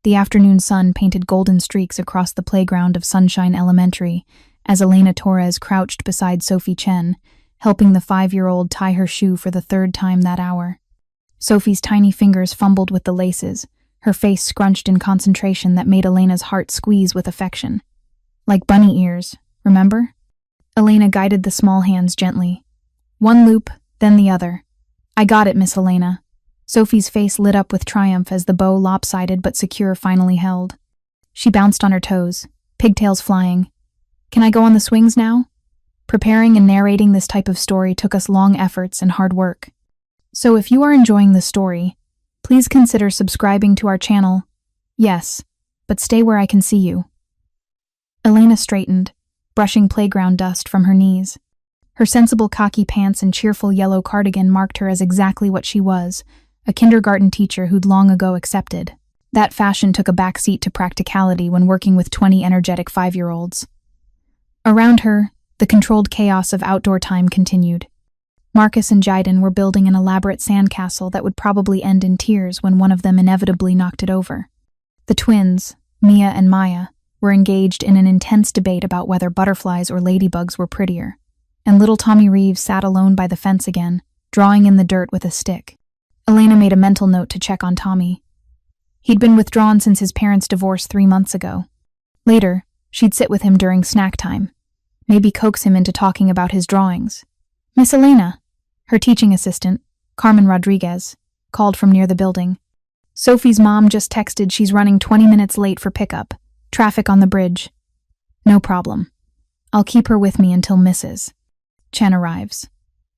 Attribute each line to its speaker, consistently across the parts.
Speaker 1: The afternoon sun painted golden streaks across the playground of Sunshine Elementary as Elena Torres crouched beside Sophie Chen, helping the 5-year-old tie her shoe for the 3rd time that hour. Sophie's tiny fingers fumbled with the laces, her face scrunched in concentration that made Elena's heart squeeze with affection. Like bunny ears, remember? Elena guided the small hands gently. One loop, then the other. I got it, Miss Elena. Sophie's face lit up with triumph as the bow, lopsided but secure, finally held. She bounced on her toes, pigtails flying. Can I go on the swings now? Preparing and narrating this type of story took us long efforts and hard work. So if you are enjoying the story, please consider subscribing to our channel. Yes, but stay where I can see you. Elena straightened, brushing playground dust from her knees. Her sensible khaki pants and cheerful yellow cardigan marked her as exactly what she was, a kindergarten teacher who'd long ago accepted. That fashion took a backseat to practicality when working with 20 energetic 5-year-olds. Around her, the controlled chaos of outdoor time continued. Marcus and Jayden were building an elaborate sandcastle that would probably end in tears when one of them inevitably knocked it over. The twins, Mia and Maya, were engaged in an intense debate about whether butterflies or ladybugs were prettier, and little Tommy Reeves sat alone by the fence again, drawing in the dirt with a stick. Elena made a mental note to check on Tommy. He'd been withdrawn since his parents' divorce 3 months ago. Later, she'd sit with him during snack time, maybe coax him into talking about his drawings. Miss Elena, her teaching assistant, Carmen Rodriguez, called from near the building. Sophie's mom just texted she's running 20 minutes late for pickup. Traffic on the bridge. No problem. I'll keep her with me until Mrs. Chen arrives.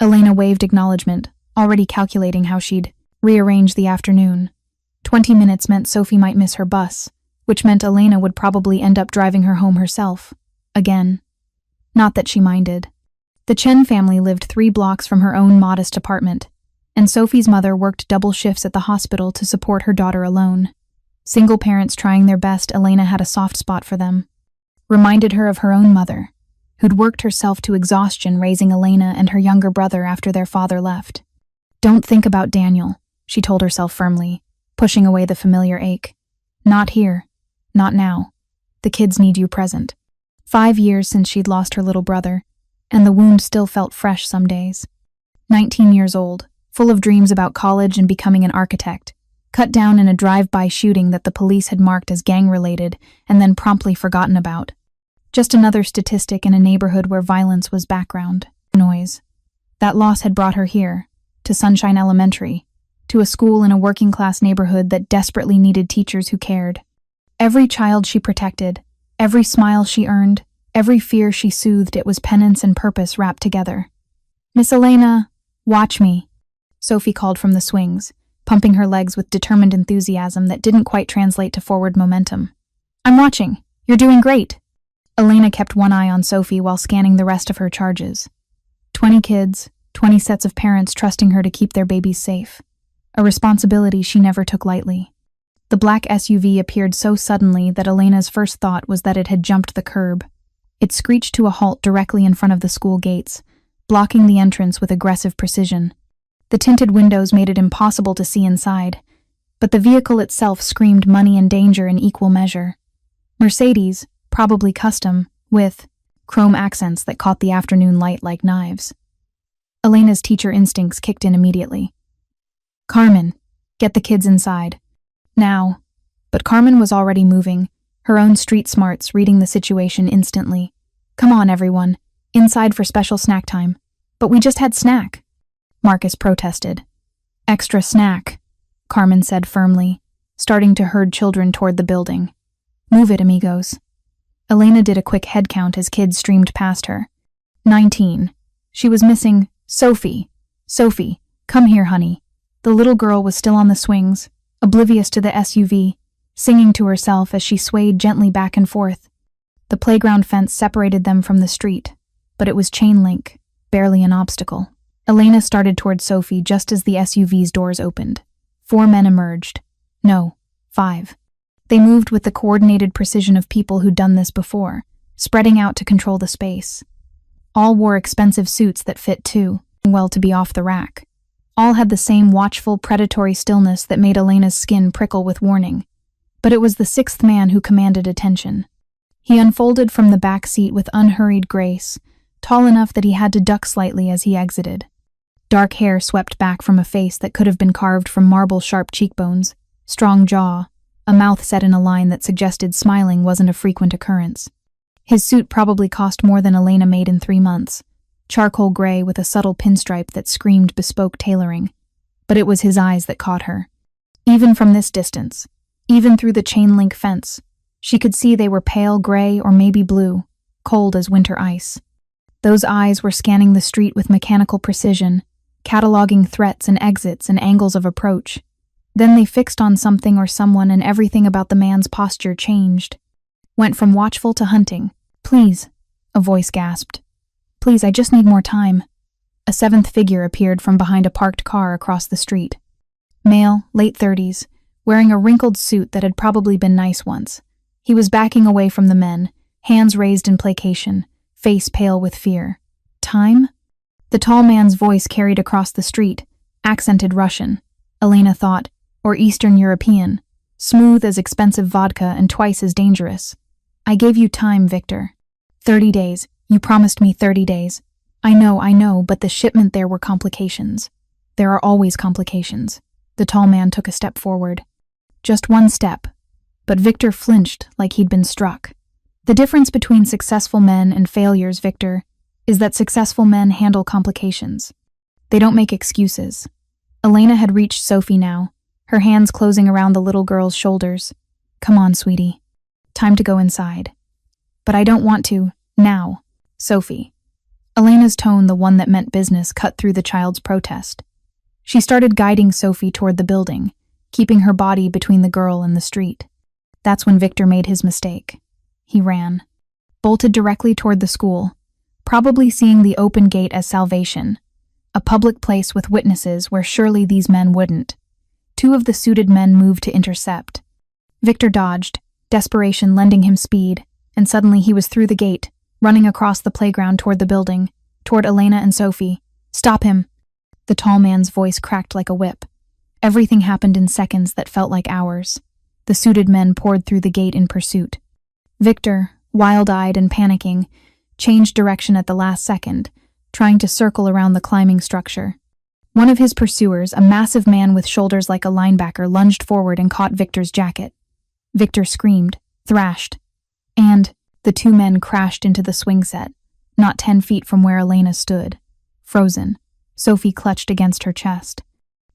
Speaker 1: Elena waved acknowledgement, already calculating how she'd rearrange the afternoon. 20 minutes meant Sophie might miss her bus, which meant Elena would probably end up driving her home herself. Again. Not that she minded. The Chen family lived 3 blocks from her own modest apartment, and Sophie's mother worked double shifts at the hospital to support her daughter alone. Single parents trying their best, Elena had a soft spot for them. Reminded her of her own mother, who'd worked herself to exhaustion raising Elena and her younger brother after their father left. Don't think about Daniel, she told herself firmly, pushing away the familiar ache. Not here. Not now. The kids need you present. 5 years since she'd lost her little brother, and the wound still felt fresh some days. 19 years old, full of dreams about college and becoming an architect, cut down in a drive-by shooting that the police had marked as gang-related and then promptly forgotten about. Just another statistic in a neighborhood where violence was background noise. That loss had brought her here, to Sunshine Elementary, to a school in a working-class neighborhood that desperately needed teachers who cared. Every child she protected, every smile she earned, every fear she soothed, it was penance and purpose wrapped together. Miss Elena, watch me, Sophie called from the swings, pumping her legs with determined enthusiasm that didn't quite translate to forward momentum. I'm watching. You're doing great. Elena kept one eye on Sophie while scanning the rest of her charges. 20 kids, 20 sets of parents trusting her to keep their babies safe. A responsibility she never took lightly. The black SUV appeared so suddenly that Elena's first thought was that it had jumped the curb. It screeched to a halt directly in front of the school gates, blocking the entrance with aggressive precision. The tinted windows made it impossible to see inside, but the vehicle itself screamed money and danger in equal measure. Mercedes, probably custom, with chrome accents that caught the afternoon light like knives. Elena's teacher instincts kicked in immediately. Carmen, get the kids inside. Now. But Carmen was already moving, her own street smarts reading the situation instantly. Come on, everyone. Inside for special snack time. But we just had snack. Marcus protested. Extra snack, Carmen said firmly, starting to herd children toward the building. Move it, amigos. Elena did a quick head count as kids streamed past her. 19. She was missing Sophie. Sophie, come here, honey. The little girl was still on the swings, oblivious to the SUV, singing to herself as she swayed gently back and forth. The playground fence separated them from the street, but it was chain link, barely an obstacle. Elena started toward Sophie just as the SUV's doors opened. 4 men emerged. No, 5. They moved with the coordinated precision of people who'd done this before, spreading out to control the space. All wore expensive suits that fit too well to be off the rack. All had the same watchful, predatory stillness that made Elena's skin prickle with warning. But it was the sixth man who commanded attention. He unfolded from the back seat with unhurried grace, tall enough that he had to duck slightly as he exited. Dark hair swept back from a face that could have been carved from marble-sharp cheekbones, strong jaw, a mouth set in a line that suggested smiling wasn't a frequent occurrence. His suit probably cost more than Elena made in 3 months, charcoal gray with a subtle pinstripe that screamed bespoke tailoring. But it was his eyes that caught her. Even from this distance, even through the chain-link fence, she could see they were pale gray or maybe blue, cold as winter ice. Those eyes were scanning the street with mechanical precision, cataloging threats and exits and angles of approach. Then they fixed on something or someone and everything about the man's posture changed. Went from watchful to hunting. "Please," a voice gasped. "Please, I just need more time." A seventh figure appeared from behind a parked car across the street. Male, late 30s, wearing a wrinkled suit that had probably been nice once. He was backing away from the men, hands raised in placation, face pale with fear. "Time?" The tall man's voice carried across the street, accented Russian, Elena thought, or Eastern European, smooth as expensive vodka and twice as dangerous. "I gave you time, Victor. 30 days. You promised me 30 days. I know, but the shipment there were complications. There are always complications." The tall man took a step forward. Just one step, but Victor flinched like he'd been struck. The difference between successful men and failures, Victor, is that successful men handle complications. They don't make excuses. Elena had reached Sophie now, her hands closing around the little girl's shoulders. "Come on, sweetie. Time to go inside." "But I don't want to, now, Sophie." Elena's tone, the one that meant business, cut through the child's protest. She started guiding Sophie toward the building, keeping her body between the girl and the street. That's when Victor made his mistake. He ran, bolted directly toward the school, probably seeing the open gate as salvation, a public place with witnesses where surely these men wouldn't. 2 of the suited men moved to intercept. Victor dodged, desperation lending him speed, and suddenly he was through the gate, running across the playground toward the building, toward Elena and Sophie. "Stop him!" The tall man's voice cracked like a whip. Everything happened in seconds that felt like hours. The suited men poured through the gate in pursuit. Victor, wild-eyed and panicking, changed direction at the last second, trying to circle around the climbing structure. One of his pursuers, a massive man with shoulders like a linebacker, lunged forward and caught Victor's jacket. Victor screamed, thrashed, and the 2 men crashed into the swing set, not 10 feet from where Elena stood. Frozen, Sophie clutched against her chest.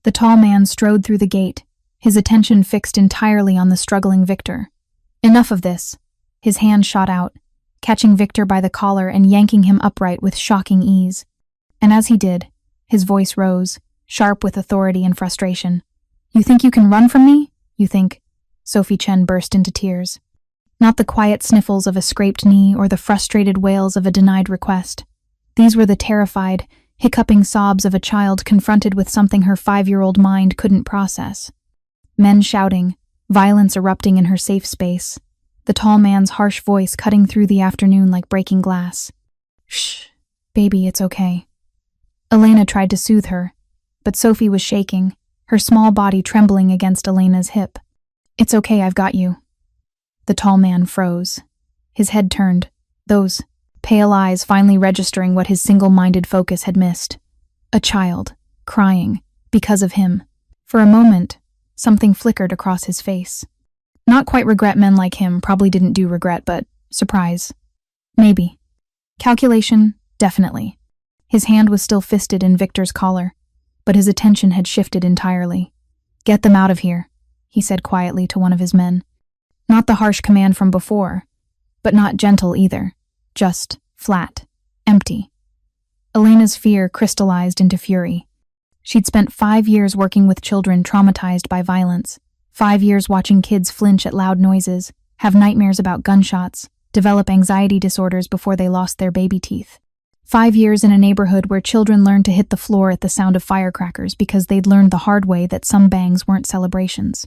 Speaker 1: The tall man strode through the gate, his attention fixed entirely on the struggling Victor. "Enough of this." His hand shot out, catching Victor by the collar and yanking him upright with shocking ease. And as he did, his voice rose, sharp with authority and frustration. "You think you can run from me? You think—" Sophie Chen burst into tears. Not the quiet sniffles of a scraped knee or the frustrated wails of a denied request. These were the terrified, hiccuping sobs of a child confronted with something her 5-year-old mind couldn't process. Men shouting, violence erupting in her safe space, the tall man's harsh voice cutting through the afternoon like breaking glass. "Shh, baby, it's okay." Elena tried to soothe her, but Sophie was shaking, her small body trembling against Elena's hip. "It's okay, I've got you." The tall man froze. His head turned, those pale eyes finally registering what his single-minded focus had missed. A child, crying, because of him. For a moment, something flickered across his face. Not quite regret. Men like him probably didn't do regret, but surprise. Maybe. Calculation, definitely. His hand was still fisted in Victor's collar, but his attention had shifted entirely. "Get them out of here," he said quietly to one of his men. Not the harsh command from before, but not gentle either. Just flat, empty. Elena's fear crystallized into fury. She'd spent 5 years working with children traumatized by violence, 5 years watching kids flinch at loud noises, have nightmares about gunshots, develop anxiety disorders before they lost their baby teeth. 5 years in a neighborhood where children learned to hit the floor at the sound of firecrackers because they'd learned the hard way that some bangs weren't celebrations.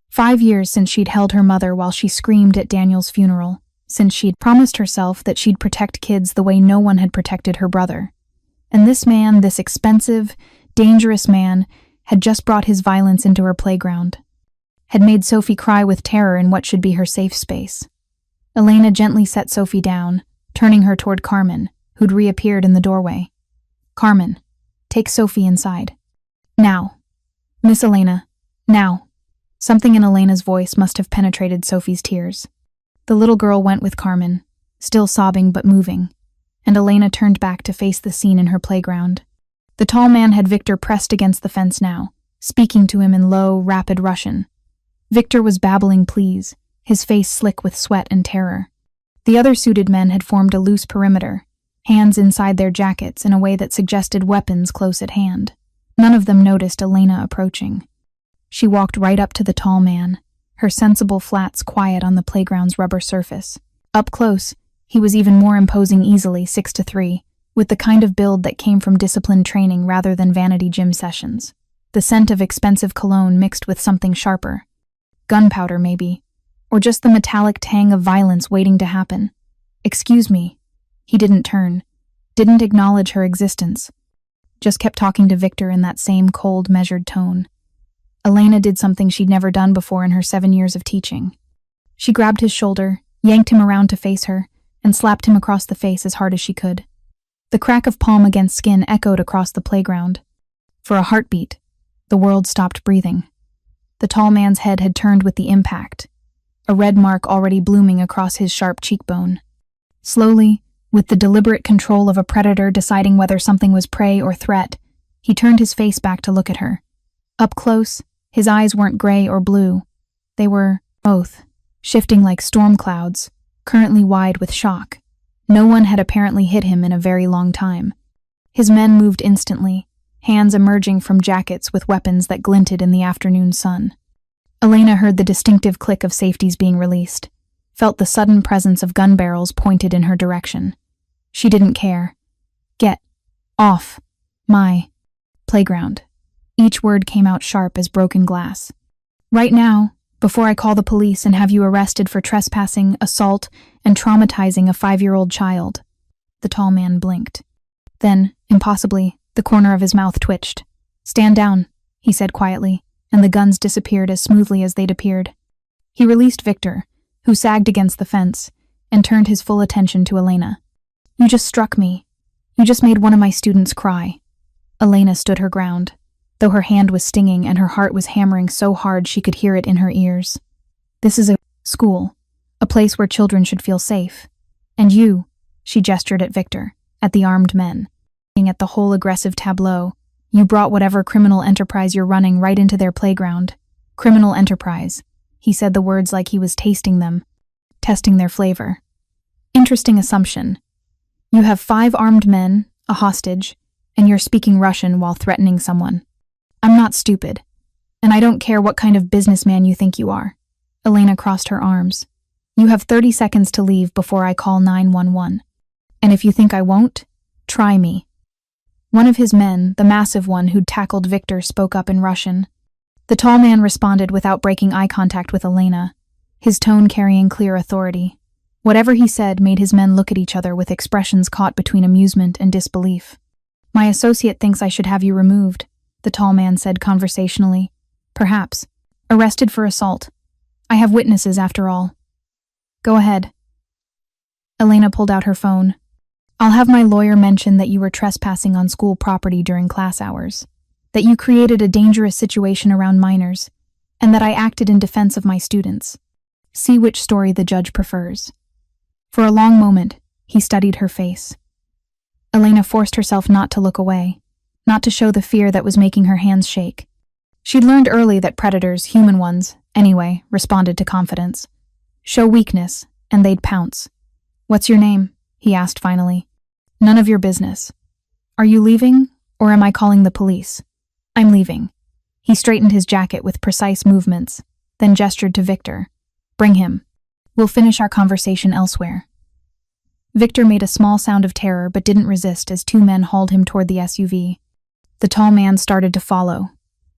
Speaker 1: 5 years since she'd held her mother while she screamed at Daniel's funeral, since she'd promised herself that she'd protect kids the way no one had protected her brother. And this man, this expensive, dangerous man, had just brought his violence into her playground. had made Sophie cry with terror in what should be her safe space. Elena gently set Sophie down, turning her toward Carmen, who'd reappeared in the doorway. "Carmen, take Sophie inside. Now. Miss Elena, now." Something in Elena's voice must have penetrated Sophie's tears. The little girl went with Carmen, still sobbing but moving, and Elena turned back to face the scene in her playground. The tall man had Victor pressed against the fence now, speaking to him in low, rapid Russian. Victor was babbling pleas, his face slick with sweat and terror. The other suited men had formed a loose perimeter, hands inside their jackets in a way that suggested weapons close at hand. None of them noticed Elena approaching. She walked right up to the tall man, her sensible flats quiet on the playground's rubber surface. Up close, he was even more imposing easily 6'3", with the kind of build that came from disciplined training rather than vanity gym sessions. The scent of expensive cologne mixed with something sharper. Gunpowder, maybe. Or just the metallic tang of violence waiting to happen. "Excuse me." He didn't turn, didn't acknowledge her existence. Just kept talking to Victor in that same cold, measured tone. Elena did something she'd never done before in her 7 years of teaching. She grabbed his shoulder, yanked him around to face her, and slapped him across the face as hard as she could. The crack of palm against skin echoed across the playground. For a heartbeat, the world stopped breathing. The tall man's head had turned with the impact, a red mark already blooming across his sharp cheekbone. Slowly, with the deliberate control of a predator deciding whether something was prey or threat, he turned his face back to look at her. Up close, his eyes weren't gray or blue. They were both, shifting like storm clouds, currently wide with shock. No one had apparently hit him in a very long time. His men moved instantly, hands emerging from jackets with weapons that glinted in the afternoon sun. Elena heard the distinctive click of safeties being released, felt the sudden presence of gun barrels pointed in her direction. She didn't care. "Get off my playground." Each word came out sharp as broken glass. "Right now, before I call the police and have you arrested for trespassing, assault, and traumatizing a 5-year-old child." The tall man blinked. Then, impossibly, the corner of his mouth twitched. "Stand down," he said quietly, and the guns disappeared as smoothly as they'd appeared. He released Victor, who sagged against the fence, and turned his full attention to Elena. "You just struck me. You just made one of my students cry." Elena stood her ground, though her hand was stinging and her heart was hammering so hard she could hear it in her ears. "This is a school, a place where children should feel safe. And you," she gestured at Victor, at the armed men, at the whole aggressive tableau, "you brought whatever criminal enterprise you're running right into their playground. Criminal enterprise." He said the words like he was tasting them, testing their flavor. "Interesting assumption. You have 5 armed men, a hostage, and you're speaking Russian while threatening someone. I'm not stupid, and I don't care what kind of businessman you think you are." Elena crossed her arms. "You have 30 seconds to leave before I call 911. And if you think I won't, try me." One of his men, the massive one who'd tackled Victor, spoke up in Russian. The tall man responded without breaking eye contact with Elena, his tone carrying clear authority. Whatever he said made his men look at each other with expressions caught between amusement and disbelief. "My associate thinks I should have you removed," the tall man said conversationally. "Perhaps. Arrested for assault. I have witnesses after all." "Go ahead." Elena pulled out her phone. "I'll have my lawyer mention that you were trespassing on school property during class hours, that you created a dangerous situation around minors, and that I acted in defense of my students. See which story the judge prefers." For a long moment, he studied her face. Elena forced herself not to look away, not to show the fear that was making her hands shake. She'd learned early that predators, human ones, anyway, responded to confidence. Show weakness, and they'd pounce. "What's your name?" he asked finally. "None of your business. Are you leaving, or am I calling the police?" "I'm leaving." He straightened his jacket with precise movements, then gestured to Victor. "Bring him. We'll finish our conversation elsewhere." Victor made a small sound of terror but didn't resist as 2 men hauled him toward the SUV. The tall man started to follow,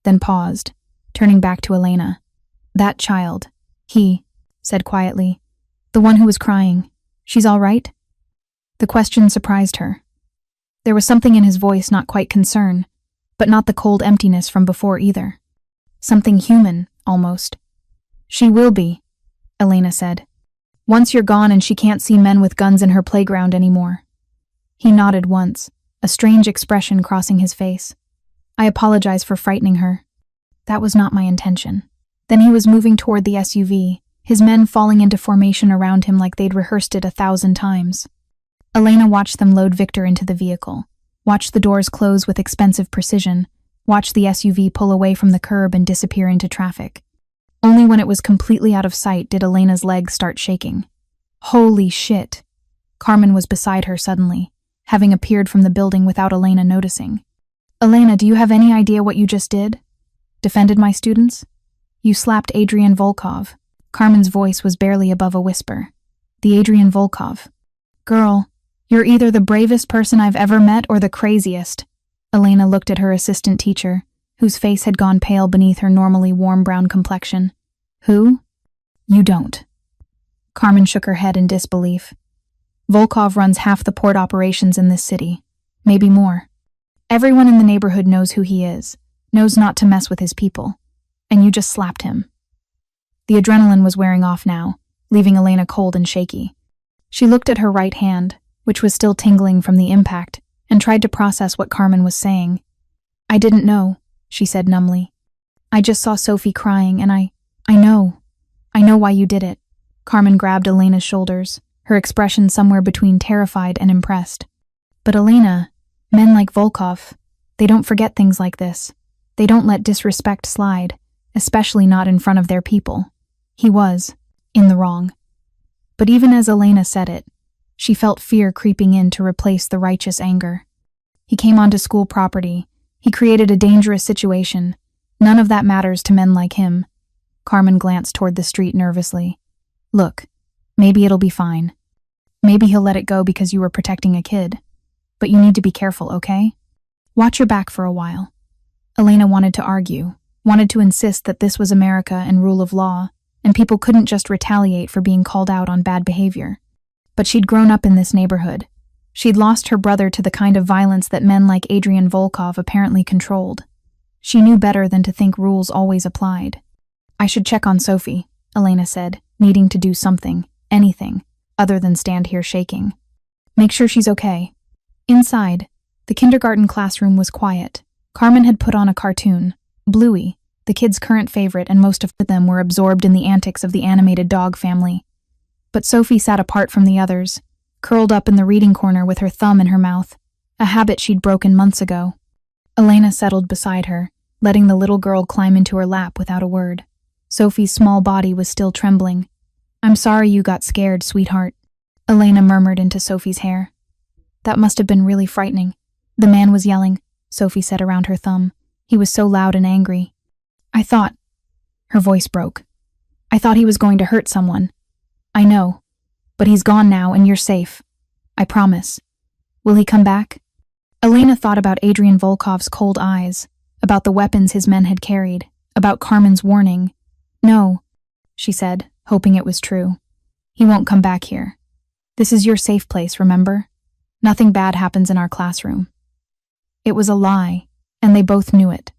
Speaker 1: then paused, turning back to Elena. "That child," he said quietly. "The one who was crying. She's all right?" The question surprised her. There was something in his voice, not quite concern, but not the cold emptiness from before either. Something human, almost, She will be, Elena said. Once you're gone and she can't see men with guns in her playground anymore. He nodded once, a strange expression crossing his face. I apologize for frightening her. That was not my intention. Then he was moving toward the SUV, his men falling into formation around him like they'd rehearsed it 1,000 times. Elena watched them load Victor into the vehicle, watched the doors close with expensive precision, watched the SUV pull away from the curb and disappear into traffic. Only when it was completely out of sight did Elena's legs start shaking. Holy shit! Carmen was beside her suddenly, having appeared from the building without Elena noticing. Elena, do you have any idea what you just did? Defended my students? You slapped Adrian Volkov. Carmen's voice was barely above a whisper. The Adrian Volkov. Girl, you're either the bravest person I've ever met or the craziest. Elena looked at her assistant teacher, whose face had gone pale beneath her normally warm brown complexion. Who? You don't. Carmen shook her head in disbelief. Volkov runs half the port operations in this city, maybe more. Everyone in the neighborhood knows who he is, knows not to mess with his people, and you just slapped him. The adrenaline was wearing off now, leaving Elena cold and shaky. She looked at her right hand, which was still tingling from the impact, and tried to process what Carmen was saying. I didn't know, she said numbly. I just saw Sophie crying, and I know why you did it. Carmen grabbed Elena's shoulders, her expression somewhere between terrified and impressed. But Elena, men like Volkov, they don't forget things like this. They don't let disrespect slide, especially not in front of their people. He was in the wrong. But even as Elena said it, she felt fear creeping in to replace the righteous anger. He came onto school property. He created a dangerous situation. None of that matters to men like him. Carmen glanced toward the street nervously. Look, maybe it'll be fine. Maybe he'll let it go because you were protecting a kid. But you need to be careful, okay? Watch your back for a while. Elena wanted to argue, wanted to insist that this was America and rule of law, and people couldn't just retaliate for being called out on bad behavior. But she'd grown up in this neighborhood. She'd lost her brother to the kind of violence that men like Adrian Volkov apparently controlled. She knew better than to think rules always applied. I should check on Sophie, Elena said, needing to do something, anything, other than stand here shaking. Make sure she's okay. Inside, the kindergarten classroom was quiet. Carmen had put on a cartoon, Bluey, the kids' current favorite, and most of them were absorbed in the antics of the animated dog family. But Sophie sat apart from the others, curled up in the reading corner with her thumb in her mouth, a habit she'd broken months ago. Elena settled beside her, letting the little girl climb into her lap without a word. Sophie's small body was still trembling. I'm sorry you got scared, sweetheart, Elena murmured into Sophie's hair. That must have been really frightening. The man was yelling, Sophie said around her thumb. He was so loud and angry. I thought... Her voice broke. I thought he was going to hurt someone. I know. But he's gone now and you're safe. I promise. Will he come back? Elena thought about Adrian Volkov's cold eyes, about the weapons his men had carried, about Carmen's warning. No, she said, hoping it was true. He won't come back here. This is your safe place, remember? Nothing bad happens in our classroom. It was a lie, and they both knew it.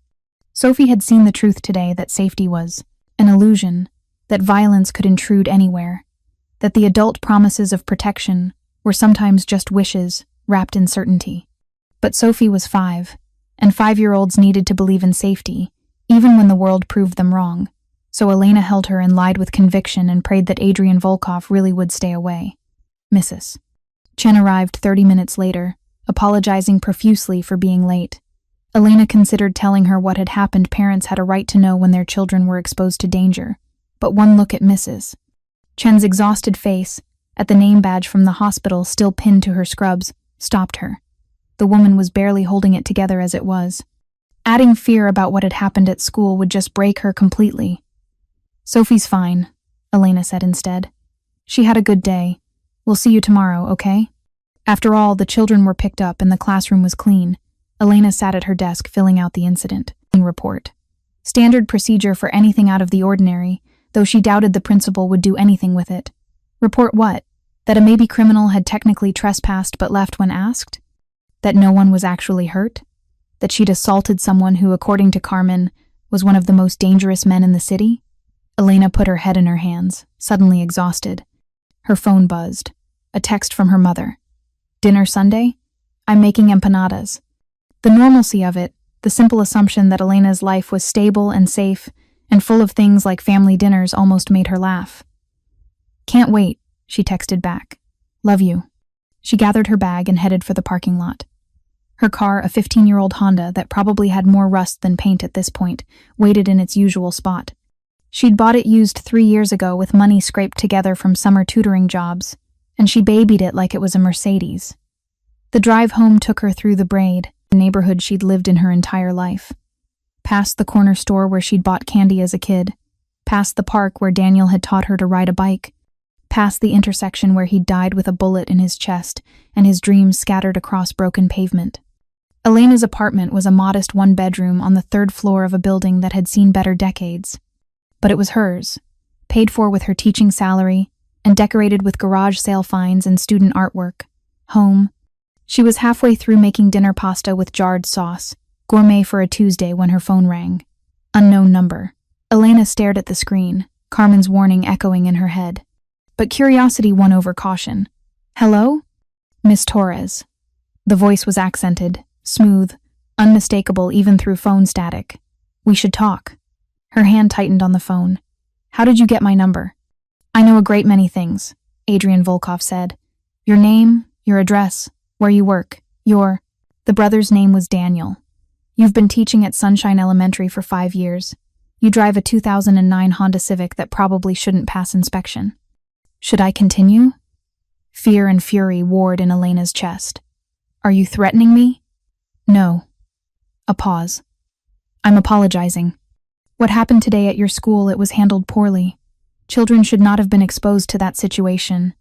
Speaker 1: Sophie had seen the truth today that safety was an illusion, that violence could intrude anywhere, that the adult promises of protection were sometimes just wishes wrapped in certainty. But Sophie was 5, and 5-year-olds needed to believe in safety, even when the world proved them wrong. So Elena held her and lied with conviction and prayed that Adrian Volkov really would stay away. Mrs. Chen arrived 30 minutes later, apologizing profusely for being late. Elena considered telling her what had happened. Parents had a right to know when their children were exposed to danger. But one look at Mrs. Chen's exhausted face, at the name badge from the hospital still pinned to her scrubs, stopped her. The woman was barely holding it together as it was. Adding fear about what had happened at school would just break her completely. Sophie's fine, Elena said instead. She had a good day. We'll see you tomorrow, okay? After all, the children were picked up and the classroom was clean. Elena sat at her desk filling out the incident report. Standard procedure for anything out of the ordinary, though she doubted the principal would do anything with it. Report what? That a maybe criminal had technically trespassed but left when asked? That no one was actually hurt? That she'd assaulted someone who, according to Carmen, was one of the most dangerous men in the city? Elena put her head in her hands, suddenly exhausted. Her phone buzzed. A text from her mother. "Dinner Sunday? I'm making empanadas." The normalcy of it, the simple assumption that Elena's life was stable and safe and full of things like family dinners, almost made her laugh. "Can't wait," she texted back. "Love you." She gathered her bag and headed for the parking lot. Her car, a 15-year-old Honda that probably had more rust than paint at this point, waited in its usual spot. She'd bought it used 3 years ago with money scraped together from summer tutoring jobs, and she babied it like it was a Mercedes. The drive home took her through the Braid, a neighborhood she'd lived in her entire life. Past the corner store where she'd bought candy as a kid, past the park where Daniel had taught her to ride a bike, past the intersection where he'd died with a bullet in his chest and his dreams scattered across broken pavement. Elena's apartment was a modest one-bedroom on the 3rd floor of a building that had seen better decades. But it was hers, paid for with her teaching salary, and decorated with garage sale finds and student artwork. Home. She was halfway through making dinner pasta with jarred sauce, gourmet for a Tuesday, when her phone rang. Unknown number. Elena stared at the screen, Carmen's warning echoing in her head. But curiosity won over caution. "Hello? Miss Torres." The voice was accented, smooth, unmistakable even through phone static. "We should talk." Her hand tightened on the phone. "How did you get my number?" "I know a great many things," Adrian Volkov said. "Your name, your address, where you work, your—" The brother's name was Daniel. "You've been teaching at Sunshine Elementary for 5 years. You drive a 2009 Honda Civic that probably shouldn't pass inspection." "Should I continue?" Fear and fury warred in Elena's chest. "Are you threatening me?" "No." A pause. "I'm apologizing. What happened today at your school, it was handled poorly. Children should not have been exposed to that situation."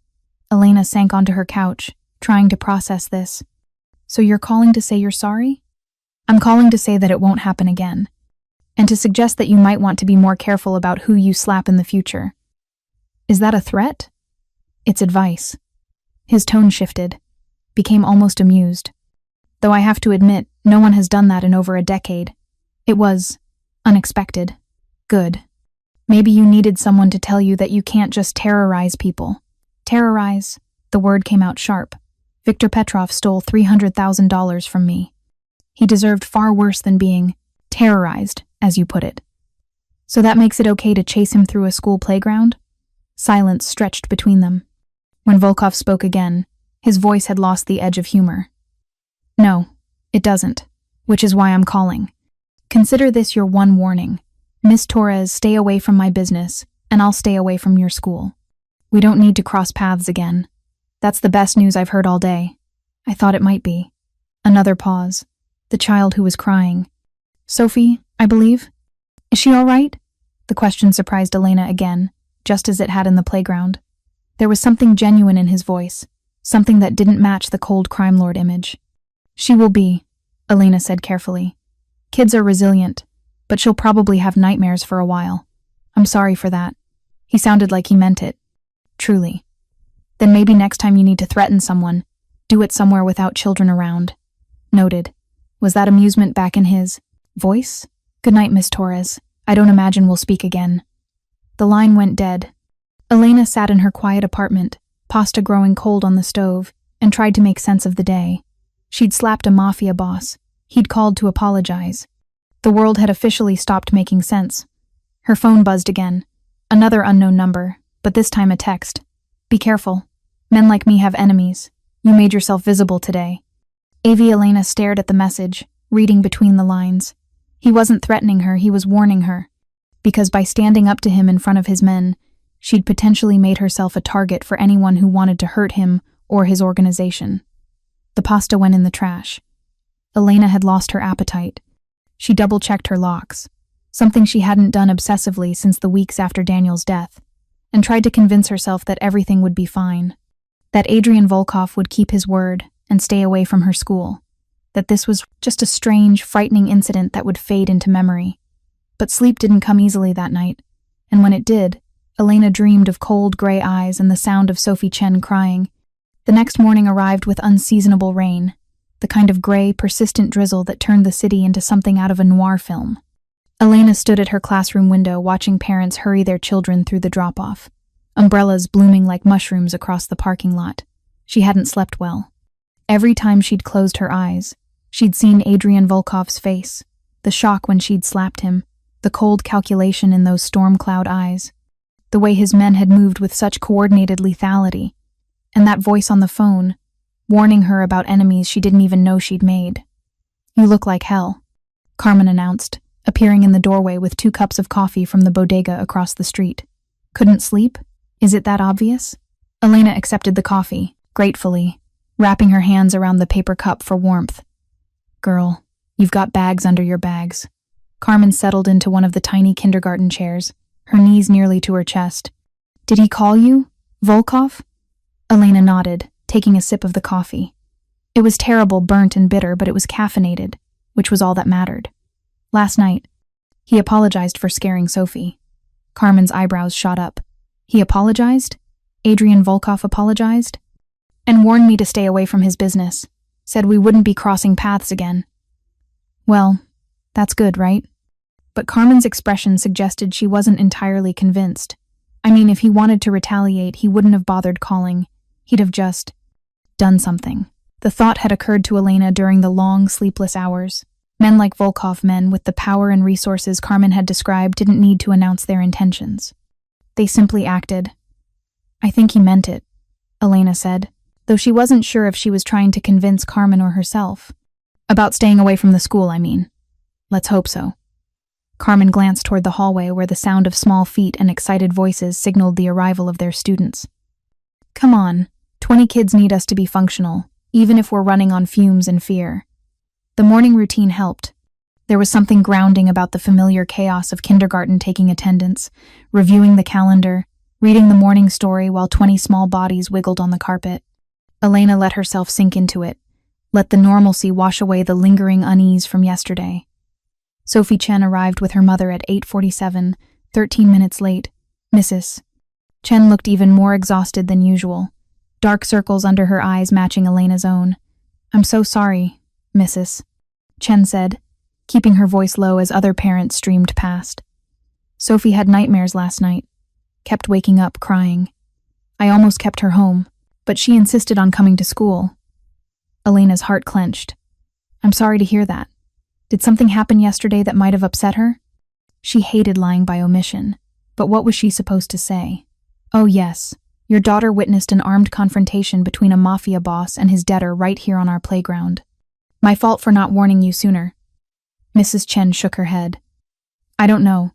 Speaker 1: Elena sank onto her couch, trying to process this. "So you're calling to say you're sorry?" "I'm calling to say that it won't happen again, and to suggest that you might want to be more careful about who you slap in the future." "Is that a threat?" "It's advice." His tone shifted, became almost amused. "Though I have to admit, no one has done that in over a decade. It was unexpected. Good. Maybe you needed someone to tell you that you can't just terrorize people." "Terrorize?" The word came out sharp. "Viktor Petrov stole $300,000 from me. He deserved far worse than being terrorized, as you put it. So that makes it okay to chase him through a school playground?" Silence stretched between them. When Volkov spoke again, his voice had lost the edge of humor. "No, it doesn't, which is why I'm calling. Consider this your one warning. Miss Torres, stay away from my business, and I'll stay away from your school. We don't need to cross paths again. That's the best news I've heard all day." "I thought it might be." Another pause. The child who was crying. "Sophie, I believe? Is she all right?" The question surprised Elena again, just as it had in the playground. There was something genuine in his voice, something that didn't match the cold crime lord image. "She will be," Elena said carefully. "Kids are resilient, but she'll probably have nightmares for a while. I'm sorry for that." He sounded like he meant it. "Truly." "Then maybe next time you need to threaten someone, do it somewhere without children around." Noted. Was that amusement back in his voice? "Good night, Miss Torres. I don't imagine we'll speak again." The line went dead. Elena sat in her quiet apartment, pasta growing cold on the stove, and tried to make sense of the day. She'd slapped a Mafia boss. He'd called to apologize. The world had officially stopped making sense. Her phone buzzed again. Another unknown number, but this time a text. "Be careful. Men like me have enemies. You made yourself visible today." Elena stared at the message, reading between the lines. He wasn't threatening her, he was warning her. Because by standing up to him in front of his men, she'd potentially made herself a target for anyone who wanted to hurt him or his organization. The pasta went in the trash. Elena had lost her appetite. She double-checked her locks, something she hadn't done obsessively since the weeks after Daniel's death, and tried to convince herself that everything would be fine, that Adrian Volkov would keep his word and stay away from her school, that this was just a strange, frightening incident that would fade into memory. But sleep didn't come easily that night, and when it did, Elena dreamed of cold, gray eyes and the sound of Sophie Chen crying. The next morning arrived with unseasonable rain, the kind of gray, persistent drizzle that turned the city into something out of a noir film. Elena stood at her classroom window watching parents hurry their children through the drop-off. Umbrellas blooming like mushrooms across the parking lot. She hadn't slept well. Every time she'd closed her eyes, she'd seen Adrian Volkov's face, the shock when she'd slapped him, the cold calculation in those storm cloud eyes, the way his men had moved with such coordinated lethality, and that voice on the phone, warning her about enemies she didn't even know she'd made. "You look like hell," Carmen announced, appearing in the doorway with 2 cups of coffee from the bodega across the street. "Couldn't sleep? Is it that obvious?" Elena accepted the coffee, gratefully, wrapping her hands around the paper cup for warmth. "Girl, you've got bags under your bags." Carmen settled into one of the tiny kindergarten chairs, her knees nearly to her chest. "Did he call you? Volkov?" Elena nodded, taking a sip of the coffee. It was terrible, burnt and bitter, but it was caffeinated, which was all that mattered. "Last night, he apologized for scaring Sophie." Carmen's eyebrows shot up. "He apologized? Adrian Volkov apologized? And warned me to stay away from his business. Said we wouldn't be crossing paths again." "Well, that's good, right?" But Carmen's expression suggested she wasn't entirely convinced. I mean, if he wanted to retaliate, he wouldn't have bothered calling. He'd have just done something. The thought had occurred to Elena during the long, sleepless hours. Men like Volkov, men with the power and resources Carmen had described, didn't need to announce their intentions. They simply acted. "I think he meant it," Elena said, though she wasn't sure if she was trying to convince Carmen or herself. "About staying away from the school, I mean. Let's hope so." Carmen glanced toward the hallway where the sound of small feet and excited voices signaled the arrival of their students. "Come on, 20 kids need us to be functional, even if we're running on fumes and fear." The morning routine helped. There was something grounding about the familiar chaos of kindergarten taking attendance, reviewing the calendar, reading the morning story while 20 small bodies wiggled on the carpet. Elena let herself sink into it, let the normalcy wash away the lingering unease from yesterday. Sophie Chen arrived with her mother at 8:47, 13 minutes late. Mrs. Chen looked even more exhausted than usual, dark circles under her eyes matching Elena's own. "I'm so sorry, Mrs. Chen said, keeping her voice low as other parents streamed past. "Sophie had nightmares last night, kept waking up crying. I almost kept her home, but she insisted on coming to school." Elena's heart clenched. "I'm sorry to hear that. Did something happen yesterday that might have upset her?" She hated lying by omission, but what was she supposed to say? "Oh yes, your daughter witnessed an armed confrontation between a Mafia boss and his debtor right here on our playground. My fault for not warning you sooner." Mrs. Chen shook her head. "I don't know.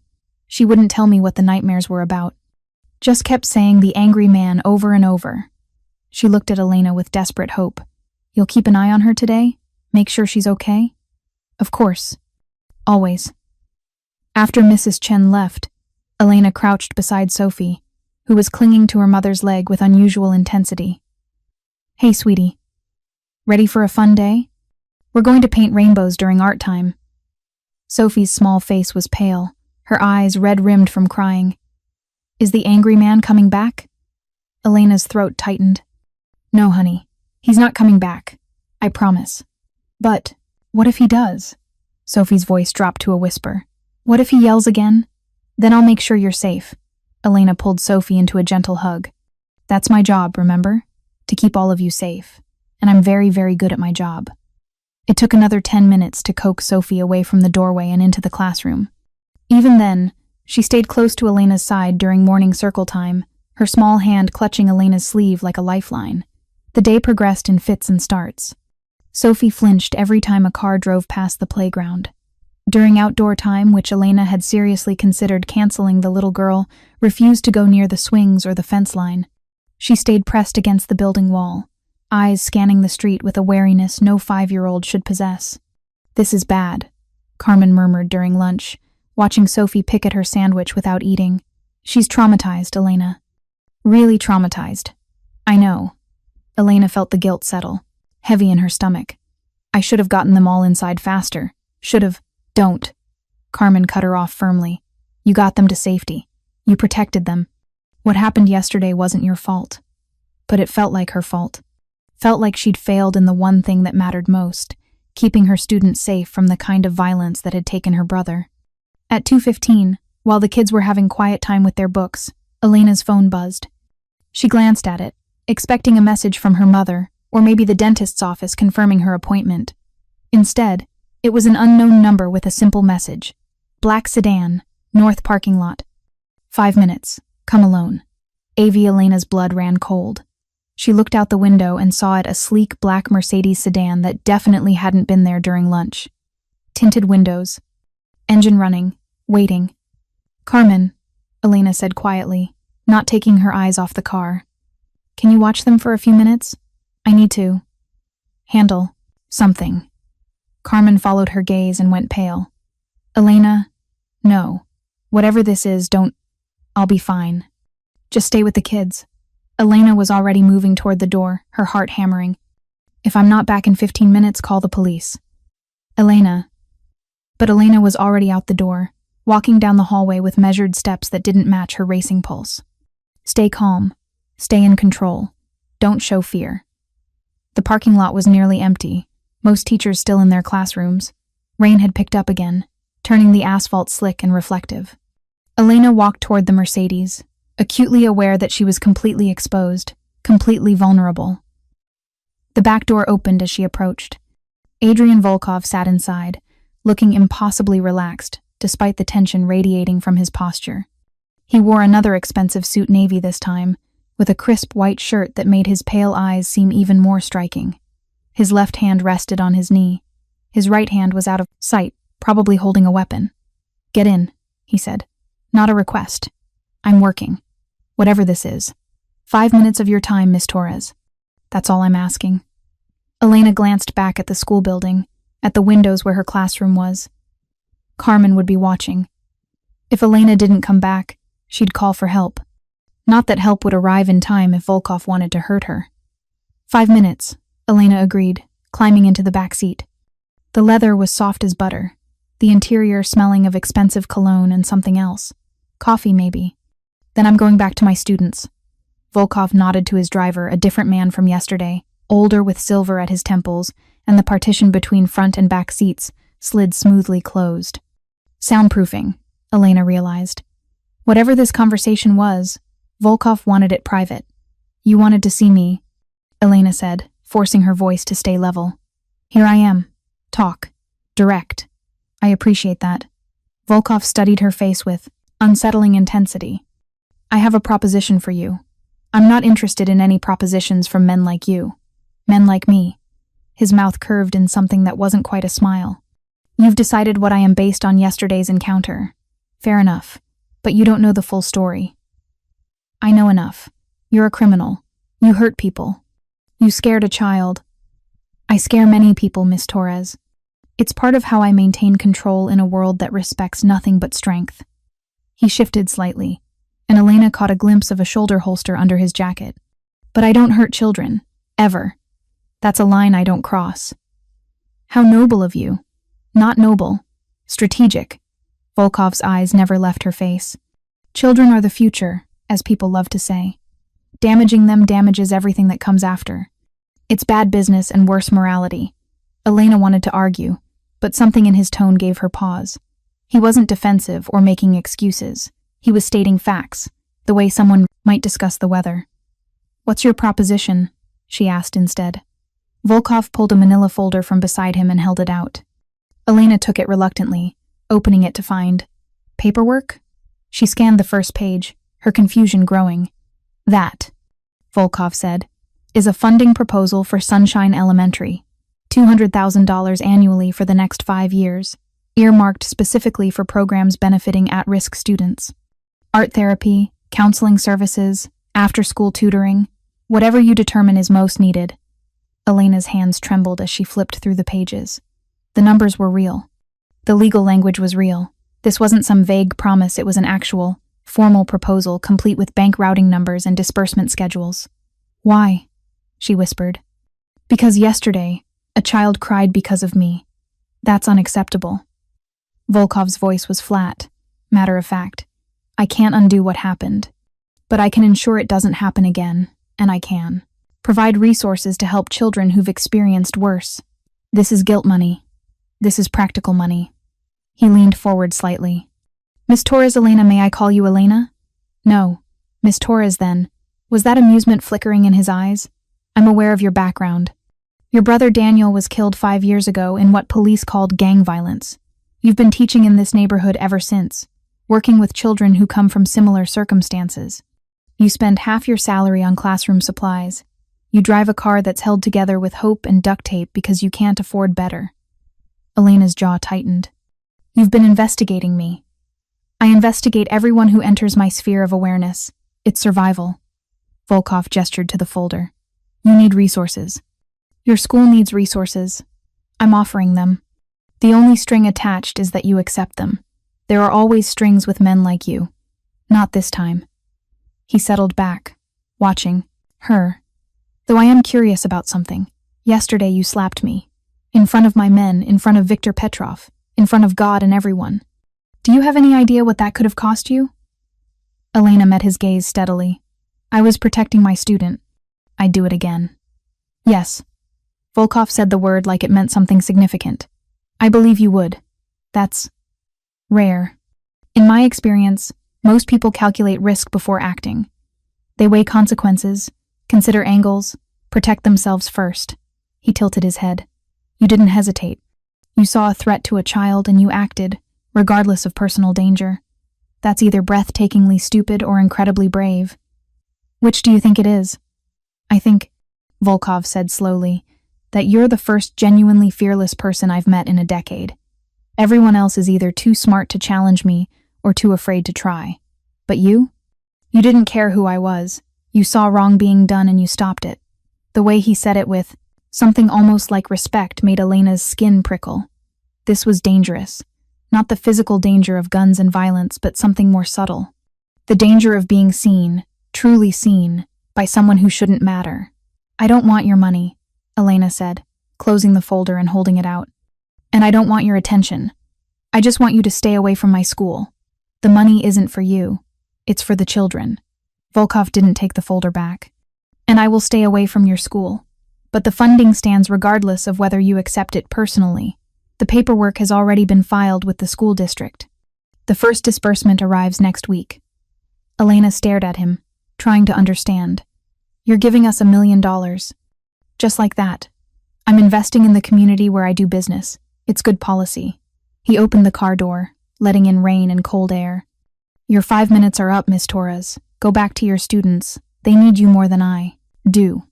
Speaker 1: She wouldn't tell me what the nightmares were about. Just kept saying the angry man over and over." She looked at Elena with desperate hope. "You'll keep an eye on her today? Make sure she's okay?" "Of course. Always." After Mrs. Chen left, Elena crouched beside Sophie, who was clinging to her mother's leg with unusual intensity. "Hey, sweetie. Ready for a fun day? We're going to paint rainbows during art time." Sophie's small face was pale, her eyes red-rimmed from crying. "Is the angry man coming back?" Elena's throat tightened. "No, honey. He's not coming back. I promise." "But what if he does?" Sophie's voice dropped to a whisper. "What if he yells again? Then I'll make sure you're safe." Elena pulled Sophie into a gentle hug. "That's my job, remember? To keep all of you safe. And I'm very, very good at my job." It took another 10 minutes to coax Sophie away from the doorway and into the classroom. Even then, she stayed close to Elena's side during morning circle time, her small hand clutching Elena's sleeve like a lifeline. The day progressed in fits and starts. Sophie flinched every time a car drove past the playground. During outdoor time, which Elena had seriously considered canceling, the little girl refused to go near the swings or the fence line. She stayed pressed against the building wall, eyes scanning the street with a wariness no 5-year-old should possess. "This is bad," Carmen murmured during lunch, watching Sophie pick at her sandwich without eating. "She's traumatized, Elena. Really traumatized." "I know." Elena felt the guilt settle, heavy in her stomach. "I should have gotten them all inside faster. Should have." "Don't." Carmen cut her off firmly. "You got them to safety. You protected them. What happened yesterday wasn't your fault." But it felt like her fault. Felt like she'd failed in the one thing that mattered most, keeping her students safe from the kind of violence that had taken her brother. At 2:15, while the kids were having quiet time with their books, Elena's phone buzzed. She glanced at it, expecting a message from her mother, or maybe the dentist's office confirming her appointment. Instead, it was an unknown number with a simple message. Black sedan, north parking lot. 5 minutes. Come alone. Elena's blood ran cold. She looked out the window and saw it a sleek black Mercedes sedan that definitely hadn't been there during lunch. Tinted windows. Engine running. Waiting. Carmen, Elena said quietly, not taking her eyes off the car. Can you watch them for a few minutes? I need to handle something. Carmen followed her gaze and went pale. Elena, no. Whatever this is, don't. I'll be fine. Just stay with the kids. Elena was already moving toward the door, her heart hammering. If I'm not back in 15 minutes, call the police. Elena. But Elena was already out the door, walking down the hallway with measured steps that didn't match her racing pulse. Stay calm. Stay in control. Don't show fear. The parking lot was nearly empty, most teachers still in their classrooms. Rain had picked up again, turning the asphalt slick and reflective. Elena walked toward the Mercedes, acutely aware that she was completely exposed, completely vulnerable. The back door opened as she approached. Adrian Volkov sat inside, looking impossibly relaxed, despite the tension radiating from his posture. He wore another expensive suit navy this time, with a crisp white shirt that made his pale eyes seem even more striking. His left hand rested on his knee. His right hand was out of sight, probably holding a weapon. Get in, he said. Not a request. I'm working. Whatever this is. 5 minutes of your time, Miss Torres. That's all I'm asking. Elena glanced back at the school building, at the windows where her classroom was. Carmen would be watching. If Elena didn't come back, she'd call for help. Not that help would arrive in time if Volkov wanted to hurt her. 5 minutes, Elena agreed, climbing into the back seat. The leather was soft as butter, the interior smelling of expensive cologne and something else. Coffee, maybe. Then I'm going back to my students. Volkov nodded to his driver, a different man from yesterday, older with silver at his temples, and the partition between front and back seats slid smoothly closed. Soundproofing, Elena realized. Whatever this conversation was, Volkov wanted it private. You wanted to see me, Elena said, forcing her voice to stay level. Here I am. Talk. Direct. I appreciate that. Volkov studied her face with unsettling intensity. I have a proposition for you. I'm not interested in any propositions from men like you. Men like me. His mouth curved in something that wasn't quite a smile. You've decided what I am based on yesterday's encounter. Fair enough. But you don't know the full story. I know enough. You're a criminal. You hurt people. You scared a child. I scare many people, Miss Torres. It's part of how I maintain control in a world that respects nothing but strength. He shifted slightly, and Elena caught a glimpse of a shoulder holster under his jacket. But I don't hurt children. Ever. That's a line I don't cross. How noble of you. Not noble. Strategic. Volkov's eyes never left her face. Children are the future, as people love to say. Damaging them damages everything that comes after. It's bad business and worse morality. Elena wanted to argue, but something in his tone gave her pause. He wasn't defensive or making excuses. He was stating facts, the way someone might discuss the weather. What's your proposition? She asked instead. Volkov pulled a manila folder from beside him and held it out. Elena took it reluctantly, opening it to find paperwork? She scanned the first page, her confusion growing. That, Volkov said, is a funding proposal for Sunshine Elementary. $200,000 annually for the next 5 years, earmarked specifically for programs benefiting at-risk students. Art therapy, counseling services, after-school tutoring, whatever you determine is most needed. Elena's hands trembled as she flipped through the pages. The numbers were real. The legal language was real. This wasn't some vague promise, it was an actual, formal proposal complete with bank routing numbers and disbursement schedules. Why? She whispered. Because yesterday, a child cried because of me. That's unacceptable. Volkov's voice was flat, matter of fact. I can't undo what happened. But I can ensure it doesn't happen again, and I can. Provide resources to help children who've experienced worse. This is guilt money. This is practical money. He leaned forward slightly, Miss Torres, Elena, may I call you Elena? No. Miss Torres, then. Was that amusement flickering in his eyes? I'm aware of your background. Your brother Daniel was killed 5 years ago in what police called gang violence. You've been teaching in this neighborhood ever since, working with children who come from similar circumstances. You spend half your salary on classroom supplies. You drive a car that's held together with hope and duct tape because you can't afford better. Elena's jaw tightened. You've been investigating me. I investigate everyone who enters my sphere of awareness. It's survival. Volkov gestured to the folder. You need resources. Your school needs resources. I'm offering them. The only string attached is that you accept them. There are always strings with men like you. Not this time. He settled back, watching her. Though I am curious about something. Yesterday you slapped me. In front of my men, in front of Viktor Petrov, in front of God and everyone. Do you have any idea what that could have cost you? Elena met his gaze steadily. I was protecting my student. I'd do it again. Yes. Volkov said the word like it meant something significant. I believe you would. That's rare. In my experience, most people calculate risk before acting. They weigh consequences, consider angles, protect themselves first. He tilted his head. You didn't hesitate. You saw a threat to a child and you acted, regardless of personal danger. That's either breathtakingly stupid or incredibly brave. Which do you think it is? I think, Volkov said slowly, that you're the first genuinely fearless person I've met in a decade. Everyone else is either too smart to challenge me or too afraid to try. But you? You didn't care who I was. You saw wrong being done and you stopped it. The way he said it with something almost like respect made Elena's skin prickle. This was dangerous. Not the physical danger of guns and violence, but something more subtle. The danger of being seen, truly seen, by someone who shouldn't matter. I don't want your money, Elena said, closing the folder and holding it out. And I don't want your attention. I just want you to stay away from my school. The money isn't for you. It's for the children. Volkov didn't take the folder back. And I will stay away from your school. But the funding stands regardless of whether you accept it personally. The paperwork has already been filed with the school district. The first disbursement arrives next week. Elena stared at him, trying to understand. You're giving us $1 million. Just like that. I'm investing in the community where I do business. It's good policy. He opened the car door, letting in rain and cold air. Your 5 minutes are up, Miss Torres. Go back to your students. They need you more than I do.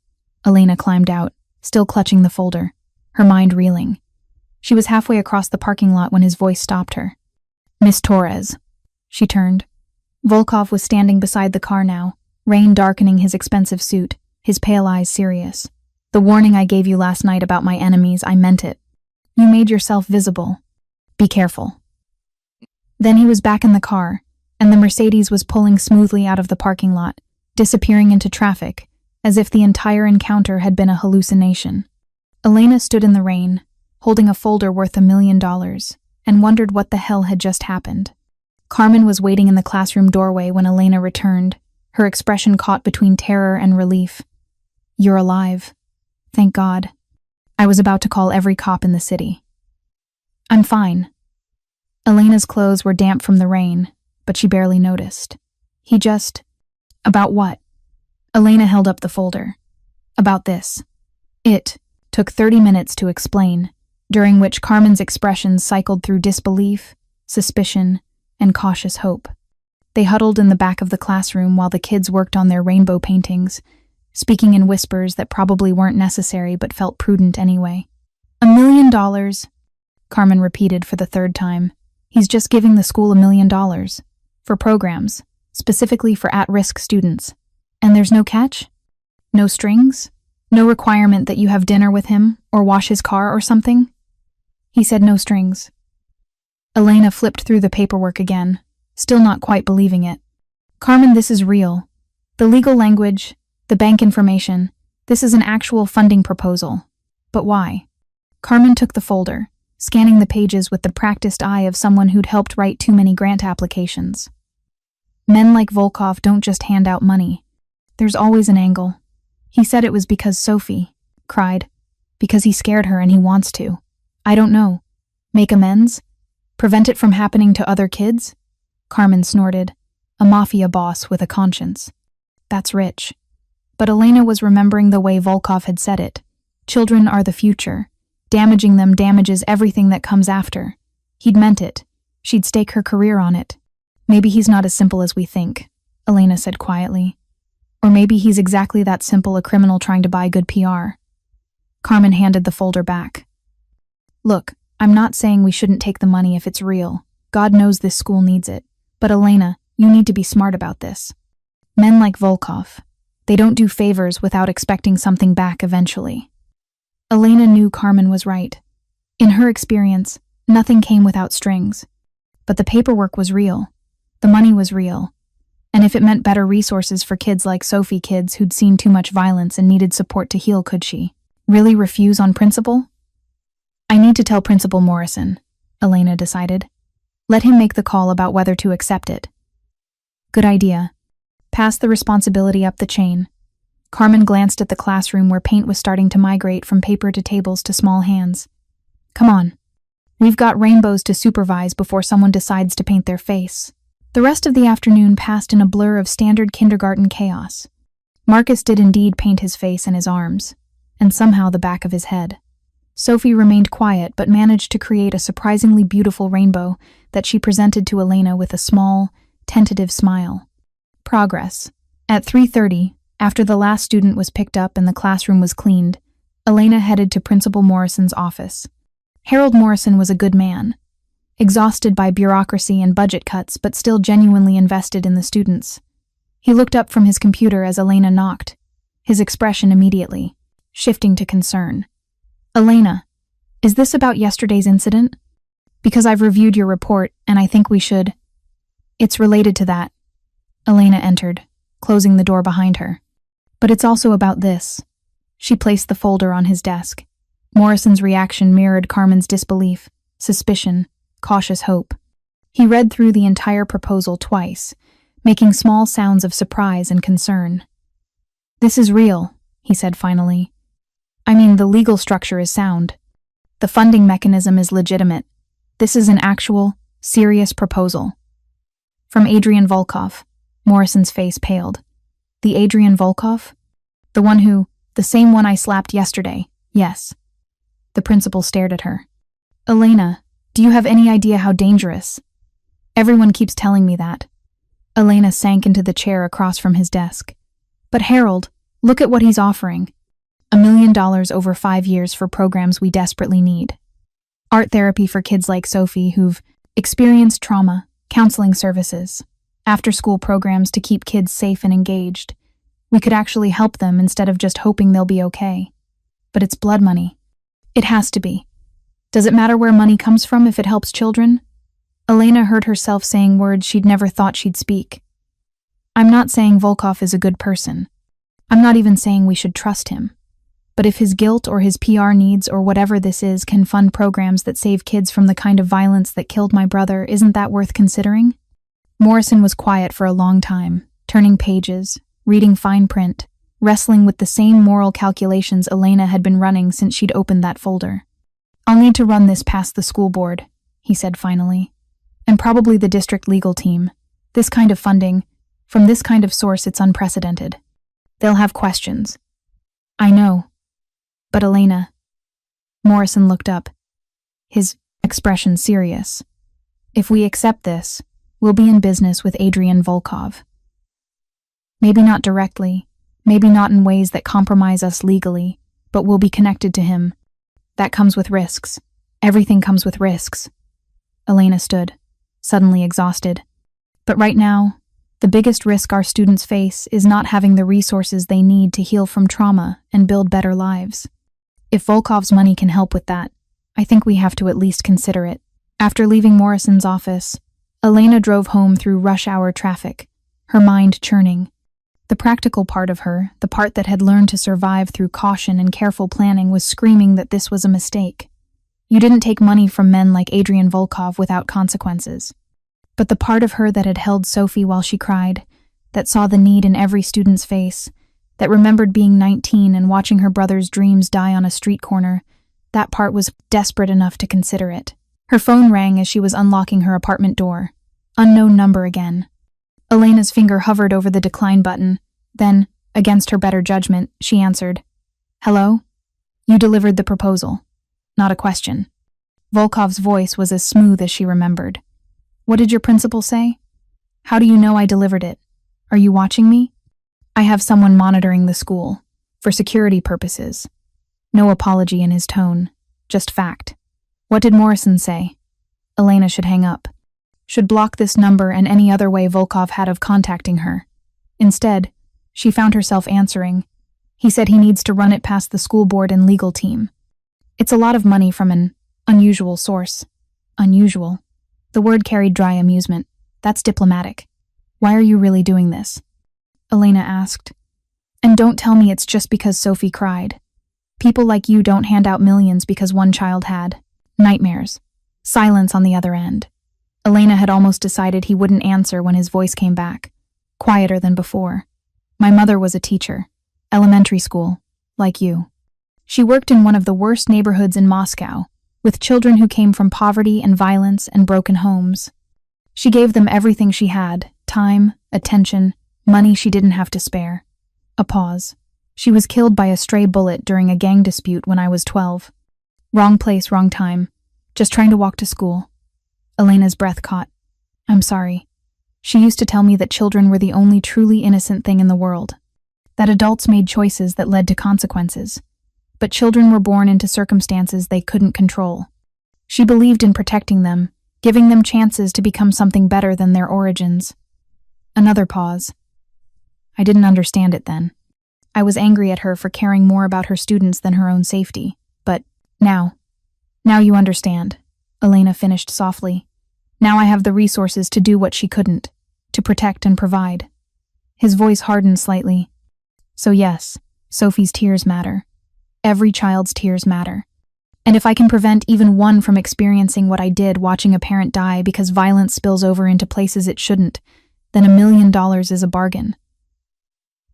Speaker 1: Elena climbed out, still clutching the folder, her mind reeling. She was halfway across the parking lot when his voice stopped her. Miss Torres. She turned. Volkov was standing beside the car now, rain darkening his expensive suit, his pale eyes serious. The warning I gave you last night about my enemies, I meant it. You made yourself visible. Be careful. Then he was back in the car, and the Mercedes was pulling smoothly out of the parking lot, disappearing into traffic, as if the entire encounter had been a hallucination. Elena stood in the rain, holding a folder worth $1 million, and wondered what the hell had just happened. Carmen was waiting in the classroom doorway when Elena returned, her expression caught between terror and relief. You're alive. Thank God. I was about to call every cop in the city. I'm fine. Elena's clothes were damp from the rain, but she barely noticed. He just... About what? Elena held up the folder. About this. It took 30 minutes to explain, during which Carmen's expressions cycled through disbelief, suspicion, and cautious hope. They huddled in the back of the classroom while the kids worked on their rainbow paintings, speaking in whispers that probably weren't necessary but felt prudent anyway. $1 million, Carmen repeated for the third time. He's just giving the school $1 million. For programs, specifically for at-risk students. And there's no catch? No strings? No requirement that you have dinner with him or wash his car or something? He said no strings. Elena flipped through the paperwork again, still not quite believing it. Carmen, this is real. The legal language, the bank information, this is an actual funding proposal. But why? Carmen took the folder, scanning the pages with the practiced eye of someone who'd helped write too many grant applications. Men like Volkov don't just hand out money. There's always an angle. He said it was because Sophie cried, because he scared her and he wants to. I don't know. Make amends? Prevent it from happening to other kids? Carmen snorted. A mafia boss with a conscience. That's rich. But Elena was remembering the way Volkov had said it. Children are the future. Damaging them damages everything that comes after. He'd meant it. She'd stake her career on it. Maybe he's not as simple as we think, Elena said quietly. Or maybe he's exactly that simple, a criminal trying to buy good PR. Carmen handed the folder back. Look, I'm not saying we shouldn't take the money if it's real. God knows this school needs it. But Elena, you need to be smart about this. Men like Volkov, they don't do favors without expecting something back eventually. Elena knew Carmen was right. In her experience, nothing came without strings. But the paperwork was real. The money was real. And if it meant better resources for kids like Sophie, kids who'd seen too much violence and needed support to heal, could she really refuse on principle? I need to tell Principal Morrison, Elena decided. Let him make the call about whether to accept it. Good idea. Pass the responsibility up the chain. Carmen glanced at the classroom where paint was starting to migrate from paper to tables to small hands. Come on. We've got rainbows to supervise before someone decides to paint their face. The rest of the afternoon passed in a blur of standard kindergarten chaos. Marcus did indeed paint his face and his arms, and somehow the back of his head. Sophie remained quiet but managed to create a surprisingly beautiful rainbow that she presented to Elena with a small, tentative smile. Progress. At 3:30, after the last student was picked up and the classroom was cleaned, Elena headed to Principal Morrison's office. Harold Morrison was a good man, exhausted by bureaucracy and budget cuts but still genuinely invested in the students. He looked up from his computer as Elena knocked, his expression immediately shifting to concern. Elena, is this about yesterday's incident? Because I've reviewed your report and I think we should. It's related to that. Elena entered, closing the door behind her. But it's also about this. She placed the folder on his desk. Morrison's reaction mirrored Carmen's disbelief, suspicion, cautious hope. He read through the entire proposal twice, making small sounds of surprise and concern. This is real, he said finally. I mean, the legal structure is sound. The funding mechanism is legitimate. This is an actual, serious proposal. From Adrian Volkov. Morrison's face paled. The Adrian Volkov? The same one I slapped yesterday, yes. The principal stared at her. Elena, do you have any idea how dangerous? Everyone keeps telling me that. Elena sank into the chair across from his desk. But Harold, look at what he's offering. $1 million over 5 years for programs we desperately need. Art therapy for kids like Sophie who've experienced trauma, counseling services, after-school programs to keep kids safe and engaged. We could actually help them instead of just hoping they'll be okay. But it's blood money. It has to be. Does it matter where money comes from if it helps children? Elena heard herself saying words she'd never thought she'd speak. I'm not saying Volkov is a good person. I'm not even saying we should trust him. But if his guilt or his PR needs or whatever this is can fund programs that save kids from the kind of violence that killed my brother, isn't that worth considering? Morrison was quiet for a long time, turning pages, reading fine print, wrestling with the same moral calculations Elena had been running since she'd opened that folder. I'll need to run this past the school board, he said finally. And probably the district legal team. This kind of funding, from this kind of source, it's unprecedented. They'll have questions. I know. But Elena. Morrison looked up, his expression serious. If we accept this, we'll be in business with Adrian Volkov. Maybe not directly, maybe not in ways that compromise us legally, but we'll be connected to him. That comes with risks. Everything comes with risks. Elena stood, suddenly exhausted. But right now, the biggest risk our students face is not having the resources they need to heal from trauma and build better lives. If Volkov's money can help with that, I think we have to at least consider it. After leaving Morrison's office, Elena drove home through rush-hour traffic, her mind churning. The practical part of her, the part that had learned to survive through caution and careful planning, was screaming that this was a mistake. You didn't take money from men like Adrian Volkov without consequences. But the part of her that had held Sophie while she cried, that saw the need in every student's face, that remembered being 19 and watching her brother's dreams die on a street corner, that part was desperate enough to consider it. Her phone rang as she was unlocking her apartment door. Unknown number again. Elena's finger hovered over the decline button. Then, against her better judgment, she answered, "Hello? You delivered the proposal. Not a question." Volkov's voice was as smooth as she remembered. "What did your principal say? How do you know I delivered it? Are you watching me?" "I have someone monitoring the school. For security purposes." No apology in his tone, just fact. "What did Morrison say?" Elena should hang up. Should block this number and any other way Volkov had of contacting her. Instead, she found herself answering. "He said he needs to run it past the school board and legal team. It's a lot of money from an unusual source." Unusual. The word carried dry amusement. "That's diplomatic. Why are you really doing this?" Elena asked. "And don't tell me it's just because Sophie cried. People like you don't hand out millions because one child had nightmares." Silence on the other end. Elena had almost decided he wouldn't answer when his voice came back, quieter than before. "My mother was a teacher. Elementary school, like you. She worked in one of the worst neighborhoods in Moscow, with children who came from poverty and violence and broken homes. She gave them everything she had, time, attention, money she didn't have to spare." A pause. "She was killed by a stray bullet during a gang dispute when I was 12. Wrong place, wrong time. Just trying to walk to school." Elena's breath caught. "I'm sorry. She used to tell me that children were the only truly innocent thing in the world. That adults made choices that led to consequences. But children were born into circumstances they couldn't control. She believed in protecting them, giving them chances to become something better than their origins." Another pause. "I didn't understand it then. I was angry at her for caring more about her students than her own safety. But now you understand," Elena finished softly. "Now I have the resources to do what she couldn't, to protect and provide." His voice hardened slightly. "So yes, Sophie's tears matter. Every child's tears matter. And if I can prevent even one from experiencing what I did watching a parent die because violence spills over into places it shouldn't, then $1 million is a bargain."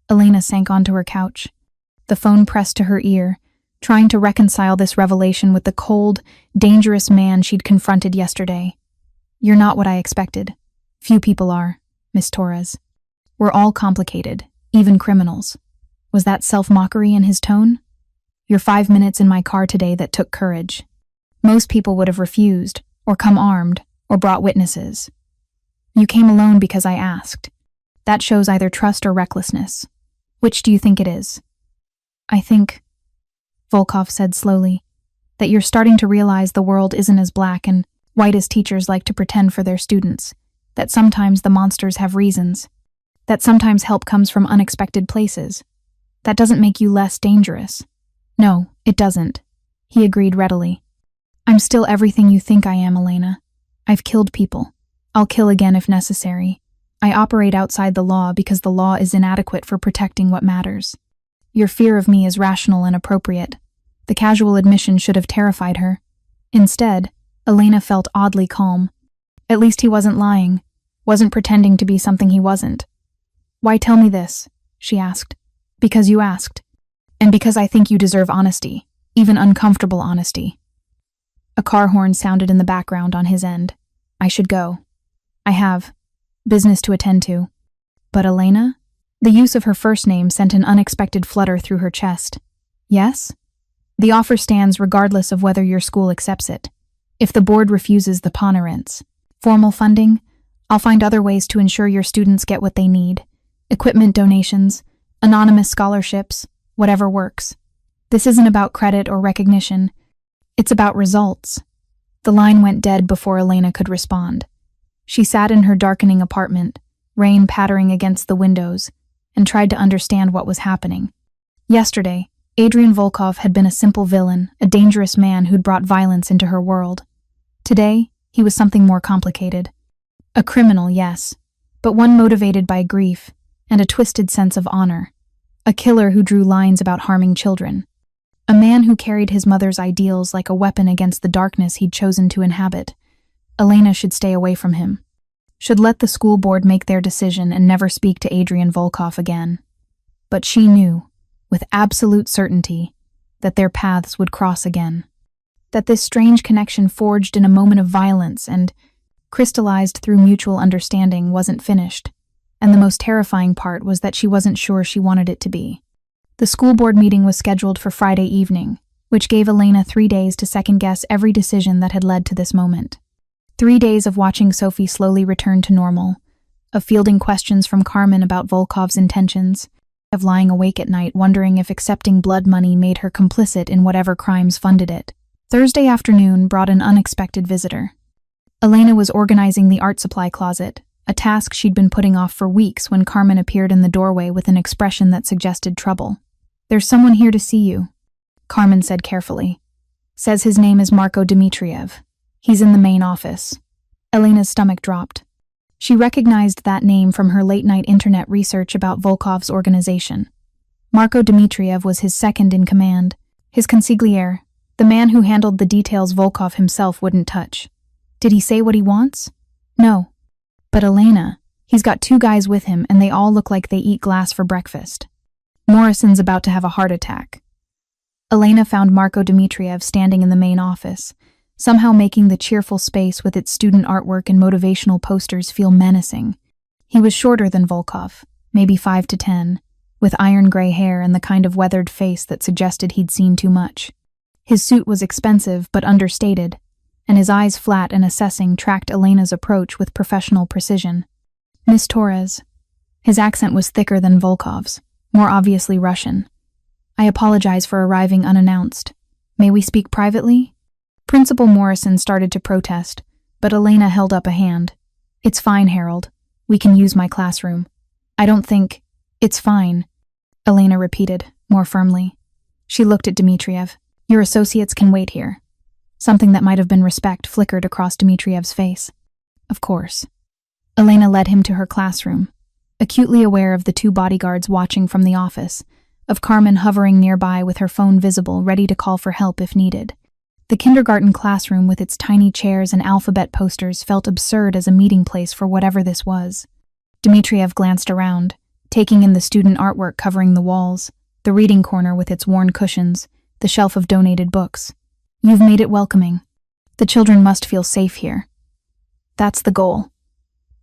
Speaker 1: Elena sank onto her couch, the phone pressed to her ear, trying to reconcile this revelation with the cold, dangerous man she'd confronted yesterday. "You're not what I expected. Few people are, Miss Torres. We're all complicated, even criminals." Was that self-mockery in his tone? "You're 5 minutes in my car today that took courage. Most people would have refused, or come armed, or brought witnesses. You came alone because I asked. That shows either trust or recklessness. Which do you think it is?" "I think," Volkov said slowly, "that you're starting to realize the world isn't as black and white as teachers like to pretend for their students, that sometimes the monsters have reasons, that sometimes help comes from unexpected places. That doesn't make you less dangerous." "No, it doesn't," he agreed readily. "I'm still everything you think I am, Elena. I've killed people. I'll kill again if necessary. I operate outside the law because the law is inadequate for protecting what matters. Your fear of me is rational and appropriate." The casual admission should have terrified her. Instead, Elena felt oddly calm. At least he wasn't lying, wasn't pretending to be something he wasn't. "Why tell me this?" she asked. "Because you asked. And because I think you deserve honesty, even uncomfortable honesty." A car horn sounded in the background on his end. "I should go. I have business to attend to." "But Elena?" The use of her first name sent an unexpected flutter through her chest. "Yes?" "The offer stands regardless of whether your school accepts it. If the board refuses the ponderance, formal funding, I'll find other ways to ensure your students get what they need. Equipment donations, anonymous scholarships, whatever works. This isn't about credit or recognition. It's about results." The line went dead before Elena could respond. She sat in her darkening apartment, rain pattering against the windows, and tried to understand what was happening. Yesterday, Adrian Volkov had been a simple villain, a dangerous man who'd brought violence into her world. Today, he was something more complicated. A criminal, yes, but one motivated by grief and a twisted sense of honor. A killer who drew lines about harming children. A man who carried his mother's ideals like a weapon against the darkness he'd chosen to inhabit. Elena should stay away from him. Should let the school board make their decision and never speak to Adrian Volkov again. But she knew, with absolute certainty, that their paths would cross again. That this strange connection forged in a moment of violence and crystallized through mutual understanding, wasn't finished, and the most terrifying part was that she wasn't sure she wanted it to be. The school board meeting was scheduled for Friday evening, which gave Elena 3 days to second-guess every decision that had led to this moment. 3 days of watching Sophie slowly return to normal, of fielding questions from Carmen about Volkov's intentions, of lying awake at night wondering if accepting blood money made her complicit in whatever crimes funded it. Thursday afternoon brought an unexpected visitor. Elena was organizing the art supply closet, a task she'd been putting off for weeks when Carmen appeared in the doorway with an expression that suggested trouble. "There's someone here to see you," Carmen said carefully. "Says his name is Marko Dmitriev. He's in the main office." Elena's stomach dropped. She recognized that name from her late-night internet research about Volkov's organization. Marko Dmitriev was his second in command, his consigliere, the man who handled the details Volkov himself wouldn't touch. Did he say what he wants? No. But Elena, he's got 2 guys with him and they all look like they eat glass for breakfast. Morrison's about to have a heart attack. Elena found Marko Dmitriev standing in the main office, somehow making the cheerful space with its student artwork and motivational posters feel menacing. He was shorter than Volkov, maybe 5 to 10, with iron gray hair and the kind of weathered face that suggested he'd seen too much. His suit was expensive but understated, and his eyes flat and assessing tracked Elena's approach with professional precision. "Miss Torres." His accent was thicker than Volkov's, more obviously Russian. "I apologize for arriving unannounced. May we speak privately?" Principal Morrison started to protest, but Elena held up a hand. "It's fine, Harold. We can use my classroom." "I don't think—" "It's fine," Elena repeated, more firmly. She looked at Dmitriev. "Your associates can wait here." Something that might have been respect flickered across Dmitriev's face. "Of course." Elena led him to her classroom, acutely aware of the 2 bodyguards watching from the office, of Carmen hovering nearby with her phone visible, ready to call for help if needed. The kindergarten classroom with its tiny chairs and alphabet posters felt absurd as a meeting place for whatever this was. Dmitriev glanced around, taking in the student artwork covering the walls, the reading corner with its worn cushions, the shelf of donated books. "You've made it welcoming. The children must feel safe here." "That's the goal."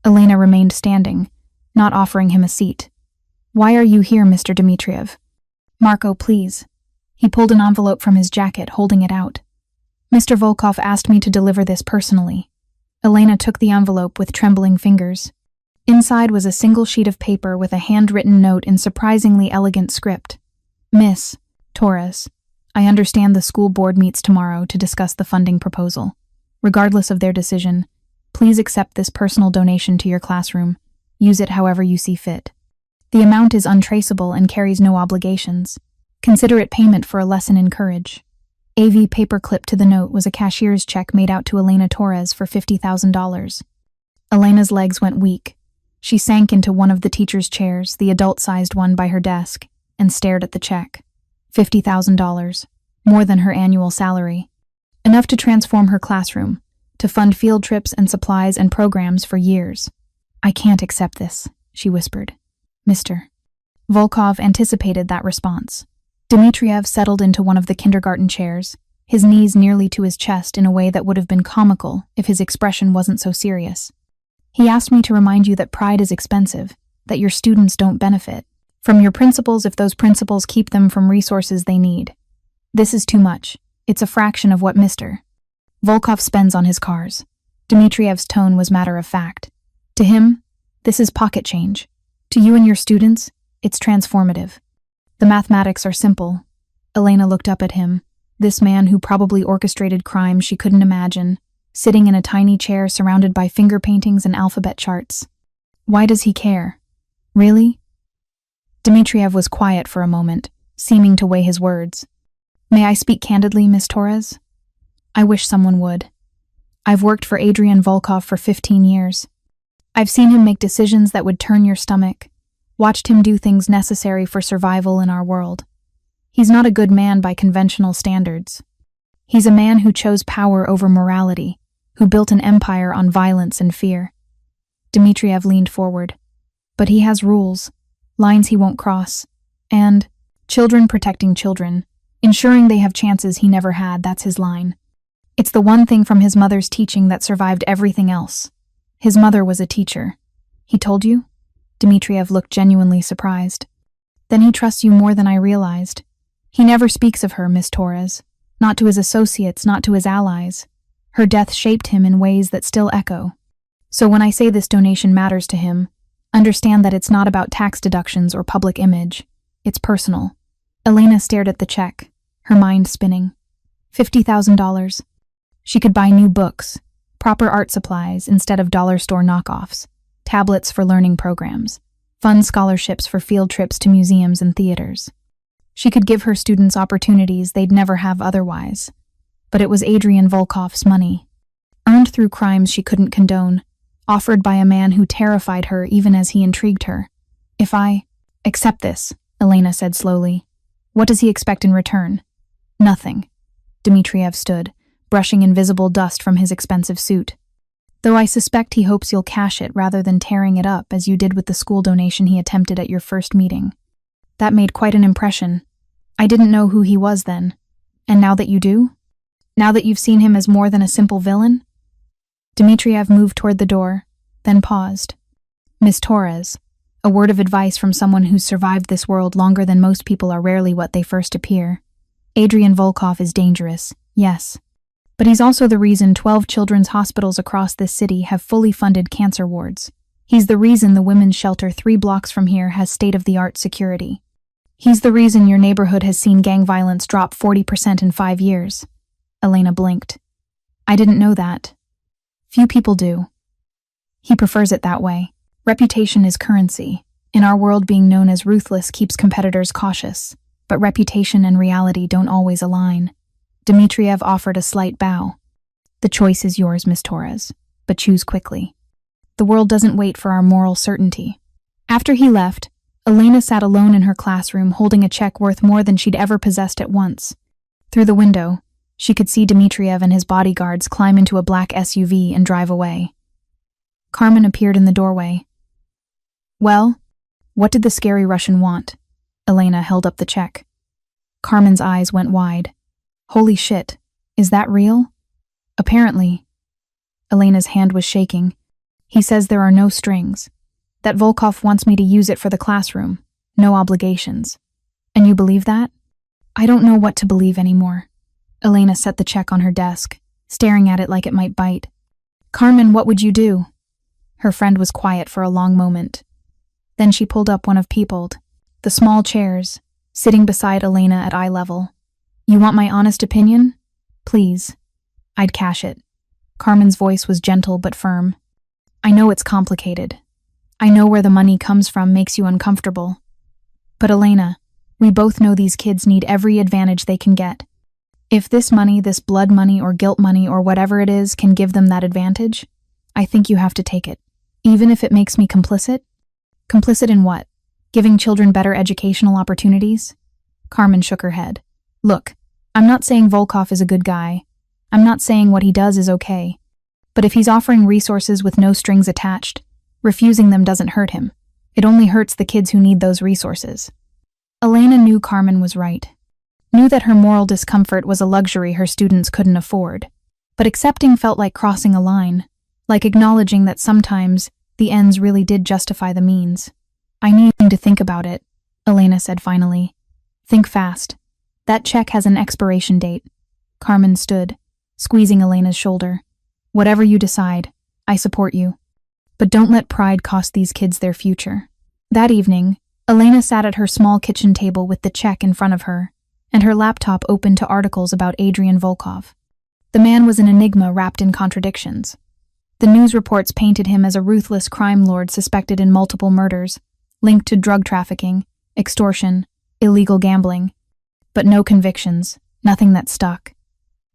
Speaker 1: Elena remained standing, not offering him a seat. "Why are you here, Mr. Dmitriev?" "Marko, please." He pulled an envelope from his jacket, holding it out. "Mr. Volkov asked me to deliver this personally." Elena took the envelope with trembling fingers. Inside was a single sheet of paper with a handwritten note in surprisingly elegant script. "Miss Torres, I understand the school board meets tomorrow to discuss the funding proposal. Regardless of their decision, please accept this personal donation to your classroom. Use it however you see fit. The amount is untraceable and carries no obligations. Consider it payment for a lesson in courage." AV paperclip to the note was a cashier's check made out to Elena Torres for $50,000. Elena's legs went weak. She sank into one of the teacher's chairs, the adult-sized one by her desk, and stared at the check. $50,000, more than her annual salary. Enough to transform her classroom, to fund field trips and supplies and programs for years. "I can't accept this," she whispered. "Mr." Volkov anticipated that response. Dmitriev settled into one of the kindergarten chairs, his knees nearly to his chest in a way that would have been comical if his expression wasn't so serious. "He asked me to remind you that pride is expensive, that your students don't benefit from your principles if those principles keep them from resources they need. This is too much. It's a fraction of what Mr. Volkov spends on his cars." Dmitriev's tone was matter of fact. "To him, this is pocket change. To you and your students, it's transformative. The mathematics are simple." Elena looked up at him, this man who probably orchestrated crimes she couldn't imagine, sitting in a tiny chair surrounded by finger paintings and alphabet charts. Why does he care? Really? Dmitriev was quiet for a moment, seeming to weigh his words. "May I speak candidly, Miss Torres? I wish someone would. I've worked for Adrian Volkov for 15 years. I've seen him make decisions that would turn your stomach, watched him do things necessary for survival in our world. He's not a good man by conventional standards. He's a man who chose power over morality, who built an empire on violence and fear." Dmitriev leaned forward. "But he has rules, lines he won't cross, and children protecting children, ensuring they have chances he never had, that's his line. It's the one thing from his mother's teaching that survived everything else. His mother was a teacher. He told you? Dmitriev looked genuinely surprised. Then he trusts you more than I realized. He never speaks of her, Miss Torres. Not to his associates, not to his allies. Her death shaped him in ways that still echo. So when I say this donation matters to him, understand that it's not about tax deductions or public image. It's personal. Elena stared at the check, her mind spinning. $50,000. She could buy new books, proper art supplies instead of dollar store knockoffs, tablets for learning programs, fund scholarships for field trips to museums and theaters. She could give her students opportunities they'd never have otherwise. But it was Adrian Volkov's money, earned through crimes she couldn't condone, offered by a man who terrified her even as he intrigued her. If I accept this, Elena said slowly, what does he expect in return? Nothing. Dmitriev stood, brushing invisible dust from his expensive suit. Though I suspect he hopes you'll cash it rather than tearing it up as you did with the school donation he attempted at your first meeting. That made quite an impression. I didn't know who he was then. And now that you do? Now that you've seen him as more than a simple villain? Dmitriev moved toward the door, then paused. Miss Torres, a word of advice from someone who's survived this world longer than most people are rarely what they first appear. Adrian Volkov is dangerous, yes. But he's also the reason 12 children's hospitals across this city have fully funded cancer wards. He's the reason the women's shelter 3 blocks from here has state-of-the-art security. He's the reason your neighborhood has seen gang violence drop 40% in 5 years. Elena blinked. I didn't know that. Few people do. He prefers it that way. Reputation is currency. In our world, being known as ruthless keeps competitors cautious. But reputation and reality don't always align. Dmitriev offered a slight bow. The choice is yours, Miss Torres, but choose quickly. The world doesn't wait for our moral certainty. After he left, Elena sat alone in her classroom holding a check worth more than she'd ever possessed at once. Through the window, she could see Dmitriev and his bodyguards climb into a black SUV and drive away. Carmen appeared in the doorway. Well, what did the scary Russian want? Elena held up the check. Carmen's eyes went wide. Holy shit, is that real? Apparently. Elena's hand was shaking. He says there are no strings. That Volkov wants me to use it for the classroom. No obligations. And you believe that? I don't know what to believe anymore. Elena set the check on her desk, staring at it like it might bite. Carmen, what would you do? Her friend was quiet for a long moment. Then she pulled up one of peopled, the small chairs, sitting beside Elena at eye level. You want my honest opinion? Please. I'd cash it. Carmen's voice was gentle but firm. I know it's complicated. I know where the money comes from makes you uncomfortable. But Elena, we both know these kids need every advantage they can get. If this money, this blood money or guilt money or whatever it is, can give them that advantage, I think you have to take it. Even if it makes me complicit? Complicit in what? Giving children better educational opportunities? Carmen shook her head. Look, I'm not saying Volkov is a good guy. I'm not saying what he does is okay. But if he's offering resources with no strings attached, refusing them doesn't hurt him. It only hurts the kids who need those resources. Elena knew Carmen was right. Knew that her moral discomfort was a luxury her students couldn't afford. But accepting felt like crossing a line, like acknowledging that sometimes the ends really did justify the means. I need to think about it, Elena said finally. Think fast. That check has an expiration date. Carmen stood, squeezing Elena's shoulder. Whatever you decide, I support you. But don't let pride cost these kids their future. That evening, Elena sat at her small kitchen table with the check in front of her, and her laptop open to articles about Adrian Volkov. The man was an enigma wrapped in contradictions. The news reports painted him as a ruthless crime lord suspected in multiple murders, linked to drug trafficking, extortion, illegal gambling. But no convictions, nothing that stuck.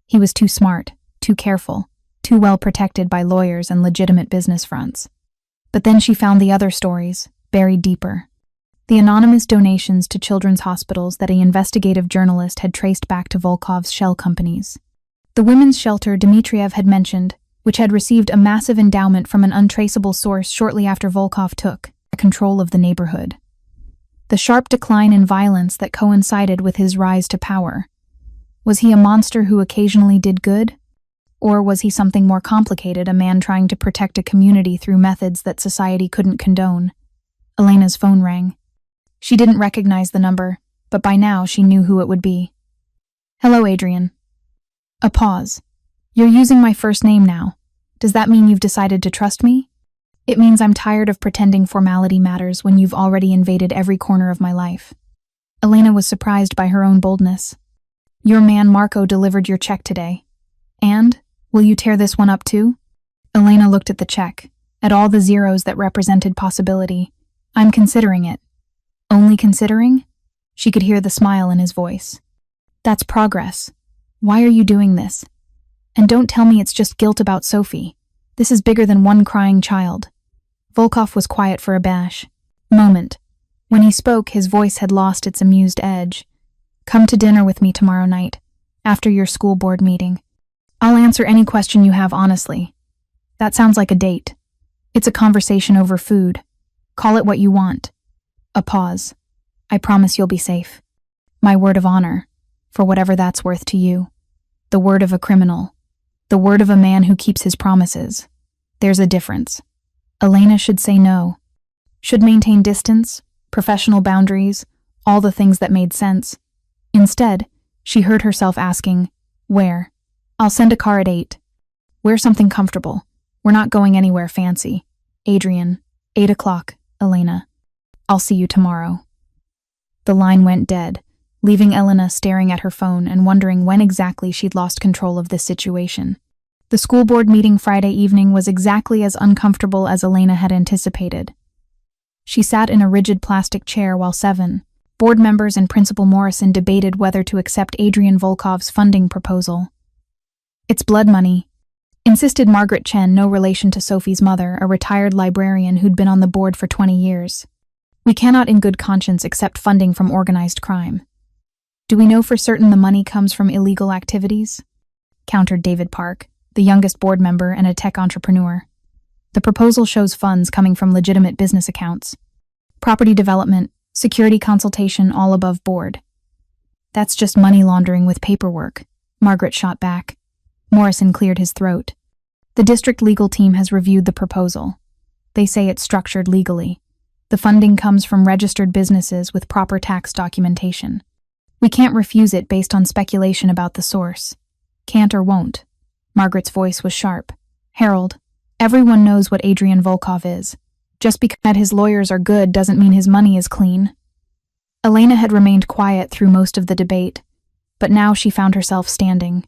Speaker 1: He was too smart, too careful, too well protected by lawyers and legitimate business fronts. But then she found the other stories, buried deeper. The anonymous donations to children's hospitals that an investigative journalist had traced back to Volkov's shell companies. The women's shelter Dmitriev had mentioned, which had received a massive endowment from an untraceable source shortly after Volkov took control of the neighborhood. The sharp decline in violence that coincided with his rise to power. Was he a monster who occasionally did good? Or was he something more complicated, a man trying to protect a community through methods that society couldn't condone? Elena's phone rang. She didn't recognize the number, but by now she knew who it would be. Hello, Adrian. A pause. You're using my first name now. Does that mean you've decided to trust me? It means I'm tired of pretending formality matters when you've already invaded every corner of my life. Elena was surprised by her own boldness. Your man Marco delivered your check today. And? Will you tear this one up too? Elena looked at the check, at all the zeros that represented possibility. I'm considering it. Only considering? She could hear the smile in his voice. That's progress. Why are you doing this? And don't tell me it's just guilt about Sophie. This is bigger than one crying child. Volkov was quiet for a moment. When he spoke, his voice had lost its amused edge. Come to dinner with me tomorrow night, after your school board meeting. I'll answer any question you have honestly. That sounds like a date. It's a conversation over food. Call it what you want. A pause. I promise you'll be safe. My word of honor, for whatever that's worth to you. The word of a criminal. The word of a man who keeps his promises. There's a difference. Elena should say no. Should maintain distance, professional boundaries, all the things that made sense. Instead, she heard herself asking, where? I'll send a car at 8. Wear something comfortable. We're not going anywhere fancy. Adrian, 8 o'clock, Elena. I'll see you tomorrow. The line went dead, leaving Elena staring at her phone and wondering when exactly she'd lost control of this situation. The school board meeting Friday evening was exactly as uncomfortable as Elena had anticipated. She sat in a rigid plastic chair while 7 board members and Principal Morrison debated whether to accept Adrian Volkov's funding proposal. It's blood money, insisted Margaret Chen, no relation to Sophie's mother, a retired librarian who'd been on the board for 20 years. We cannot in good conscience accept funding from organized crime. Do we know for certain the money comes from illegal activities? Countered David Park, the youngest board member and a tech entrepreneur. The proposal shows funds coming from legitimate business accounts. Property development, security consultation, all above board. That's just money laundering with paperwork, Margaret shot back. Morrison cleared his throat. The district legal team has reviewed the proposal. They say it's structured legally. The funding comes from registered businesses with proper tax documentation. We can't refuse it based on speculation about the source. Can't or won't. Margaret's voice was sharp. Harold, everyone knows what Adrian Volkov is. Just because his lawyers are good doesn't mean his money is clean. Elena had remained quiet through most of the debate, but now she found herself standing.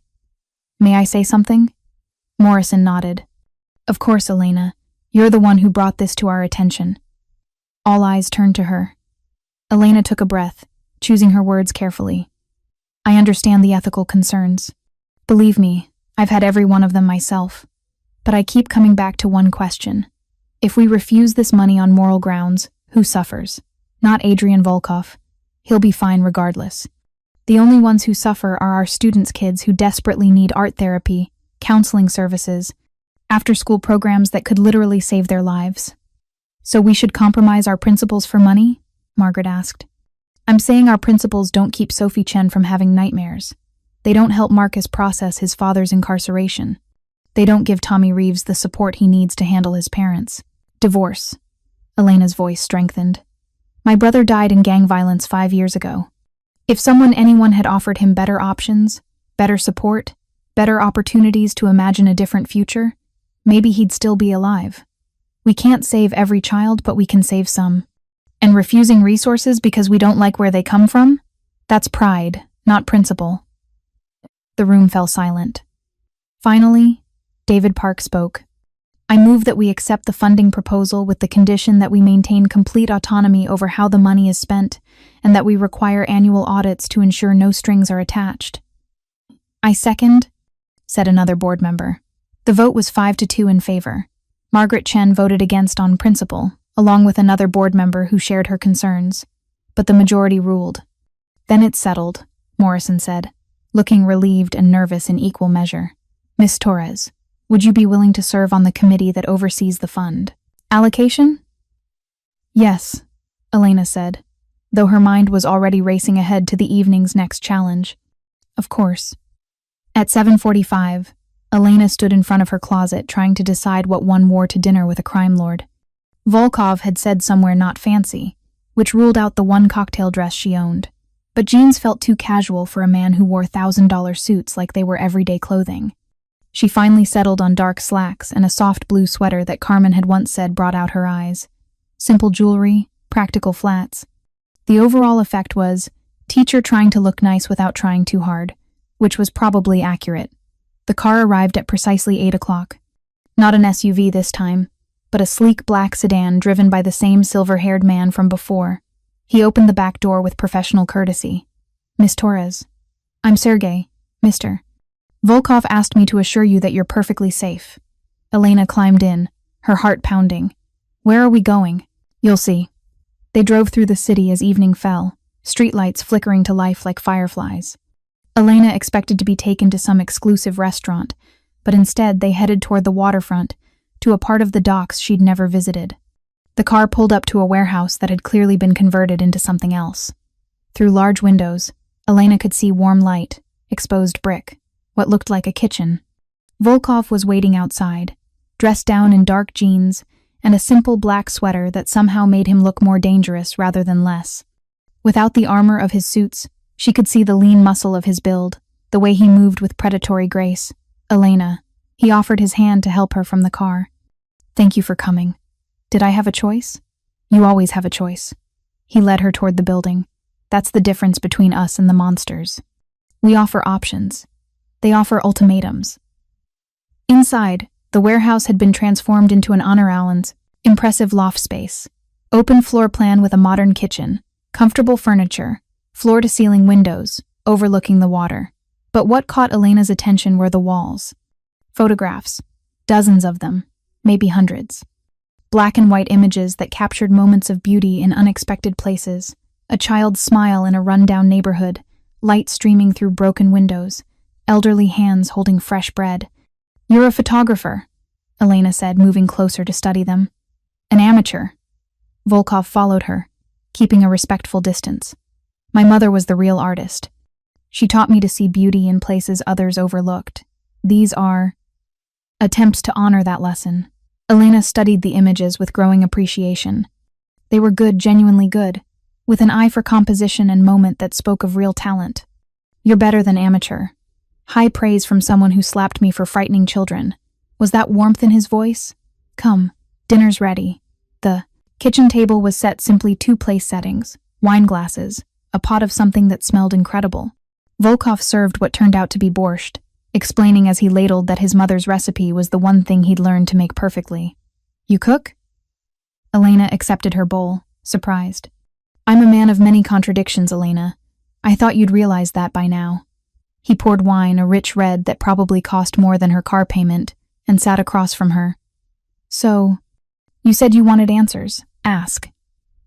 Speaker 1: May I say something? Morrison nodded. Of course, Elena. You're the one who brought this to our attention. All eyes turned to her. Elena took a breath, choosing her words carefully. I understand the ethical concerns. Believe me, I've had every one of them myself. But I keep coming back to one question. If we refuse this money on moral grounds, who suffers? Not Adrian Volkov. He'll be fine regardless. The only ones who suffer are our students' kids who desperately need art therapy, counseling services, after-school programs that could literally save their lives. So we should compromise our principles for money? Margaret asked. I'm saying our principles don't keep Sophie Chen from having nightmares. They don't help Marcus process his father's incarceration. They don't give Tommy Reeves the support he needs to handle his parents. Divorce. Elena's voice strengthened. My brother died in gang violence 5 years ago. If anyone had offered him better options, better support, better opportunities to imagine a different future, maybe he'd still be alive. We can't save every child, but we can save some. And refusing resources because we don't like where they come from? That's pride, not principle. The room fell silent. Finally, David Park spoke. I move that we accept the funding proposal with the condition that we maintain complete autonomy over how the money is spent and that we require annual audits to ensure no strings are attached. I second, said another board member. The vote was 5-2 in favor. Margaret Chen voted against on principle, along with another board member who shared her concerns, but the majority ruled. Then it's settled, Morrison said, looking relieved and nervous in equal measure. Miss Torres, would you be willing to serve on the committee that oversees the fund allocation? Yes, Elena said, though her mind was already racing ahead to the evening's next challenge. Of course. At 7:45, Elena stood in front of her closet, trying to decide what one wore to dinner with a crime lord. Volkov had said somewhere not fancy, which ruled out the one cocktail dress she owned. But jeans felt too casual for a man who wore $1,000 suits like they were everyday clothing. She finally settled on dark slacks and a soft blue sweater that Carmen had once said brought out her eyes. Simple jewelry, practical flats. The overall effect was, teacher trying to look nice without trying too hard, which was probably accurate. The car arrived at precisely 8 o'clock. Not an SUV this time, but a sleek black sedan driven by the same silver-haired man from before. He opened the back door with professional courtesy. "Miss Torres." "I'm Sergey, Mr. Volkov asked me to assure you that you're perfectly safe." Elena climbed in, her heart pounding. "Where are we going?" "You'll see." They drove through the city as evening fell, streetlights flickering to life like fireflies. Elena expected to be taken to some exclusive restaurant, but instead they headed toward the waterfront, to a part of the docks she'd never visited. The car pulled up to a warehouse that had clearly been converted into something else. Through large windows, Elena could see warm light, exposed brick, what looked like a kitchen. Volkov was waiting outside, dressed down in dark jeans and a simple black sweater that somehow made him look more dangerous rather than less. Without the armor of his suits, she could see the lean muscle of his build, the way he moved with predatory grace. "Elena." He offered his hand to help her from the car. "Thank you for coming. Did I have a choice?" "You always have a choice." He led her toward the building. "That's the difference between us and the monsters. We offer options. They offer ultimatums." Inside, the warehouse had been transformed into an Honor Allen's impressive loft space. Open floor plan with a modern kitchen, comfortable furniture, floor-to-ceiling windows, overlooking the water. But what caught Elena's attention were the walls. Photographs. Dozens of them, maybe hundreds. Black and white images that captured moments of beauty in unexpected places. A child's smile in a run-down neighborhood, light streaming through broken windows, elderly hands holding fresh bread. "You're a photographer," Elena said, moving closer to study them. "An amateur." Volkov followed her, keeping a respectful distance. "My mother was the real artist. She taught me to see beauty in places others overlooked. These are attempts to honor that lesson." Elena studied the images with growing appreciation. They were good, genuinely good, with an eye for composition and moment that spoke of real talent. "You're better than amateur." High praise from someone who slapped me for frightening children. Was that warmth in his voice? "Come, dinner's ready." The kitchen table was set simply 2 place settings, wine glasses, a pot of something that smelled incredible. Volkov served what turned out to be borscht, explaining as he ladled that his mother's recipe was the one thing he'd learned to make perfectly. "You cook?" Elena accepted her bowl, surprised. "I'm a man of many contradictions, Elena. I thought you'd realize that by now." He poured wine, a rich red that probably cost more than her car payment, and sat across from her. "So, you said you wanted answers. Ask."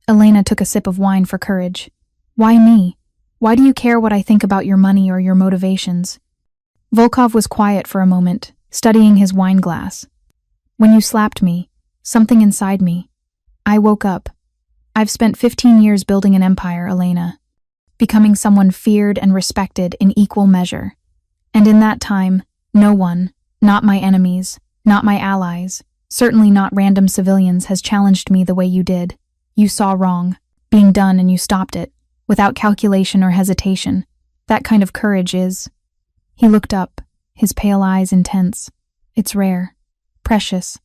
Speaker 1: Elena took a sip of wine for courage. "Why me? Why do you care what I think about your money or your motivations?" Volkov was quiet for a moment, studying his wine glass. "When you slapped me, something inside me. I woke up. I've spent 15 years building an empire, Elena, becoming someone feared and respected in equal measure. And in that time, no one, not my enemies, not my allies, certainly not random civilians, has challenged me the way you did. You saw wrong being done and you stopped it, without calculation or hesitation. That kind of courage is..." He looked up, his pale eyes intense. "It's rare, precious,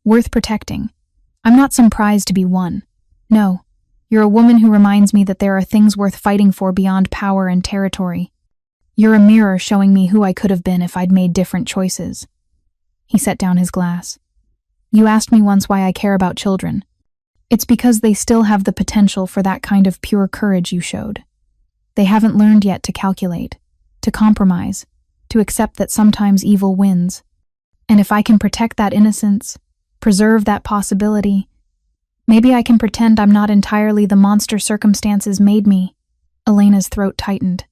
Speaker 1: worth protecting. I'm not some prize to be won. No, you're a woman who reminds me that there are things worth fighting for beyond power and territory. You're a mirror showing me who I could have been if I'd made different choices." He set down his glass. "You asked me once why I care about children. It's because they still have the potential for that kind of pure courage you showed. They haven't learned yet to calculate, to compromise, to accept that sometimes evil wins. And if I can protect that innocence, preserve that possibility, maybe I can pretend I'm not entirely the monster circumstances made me." Elena's throat tightened.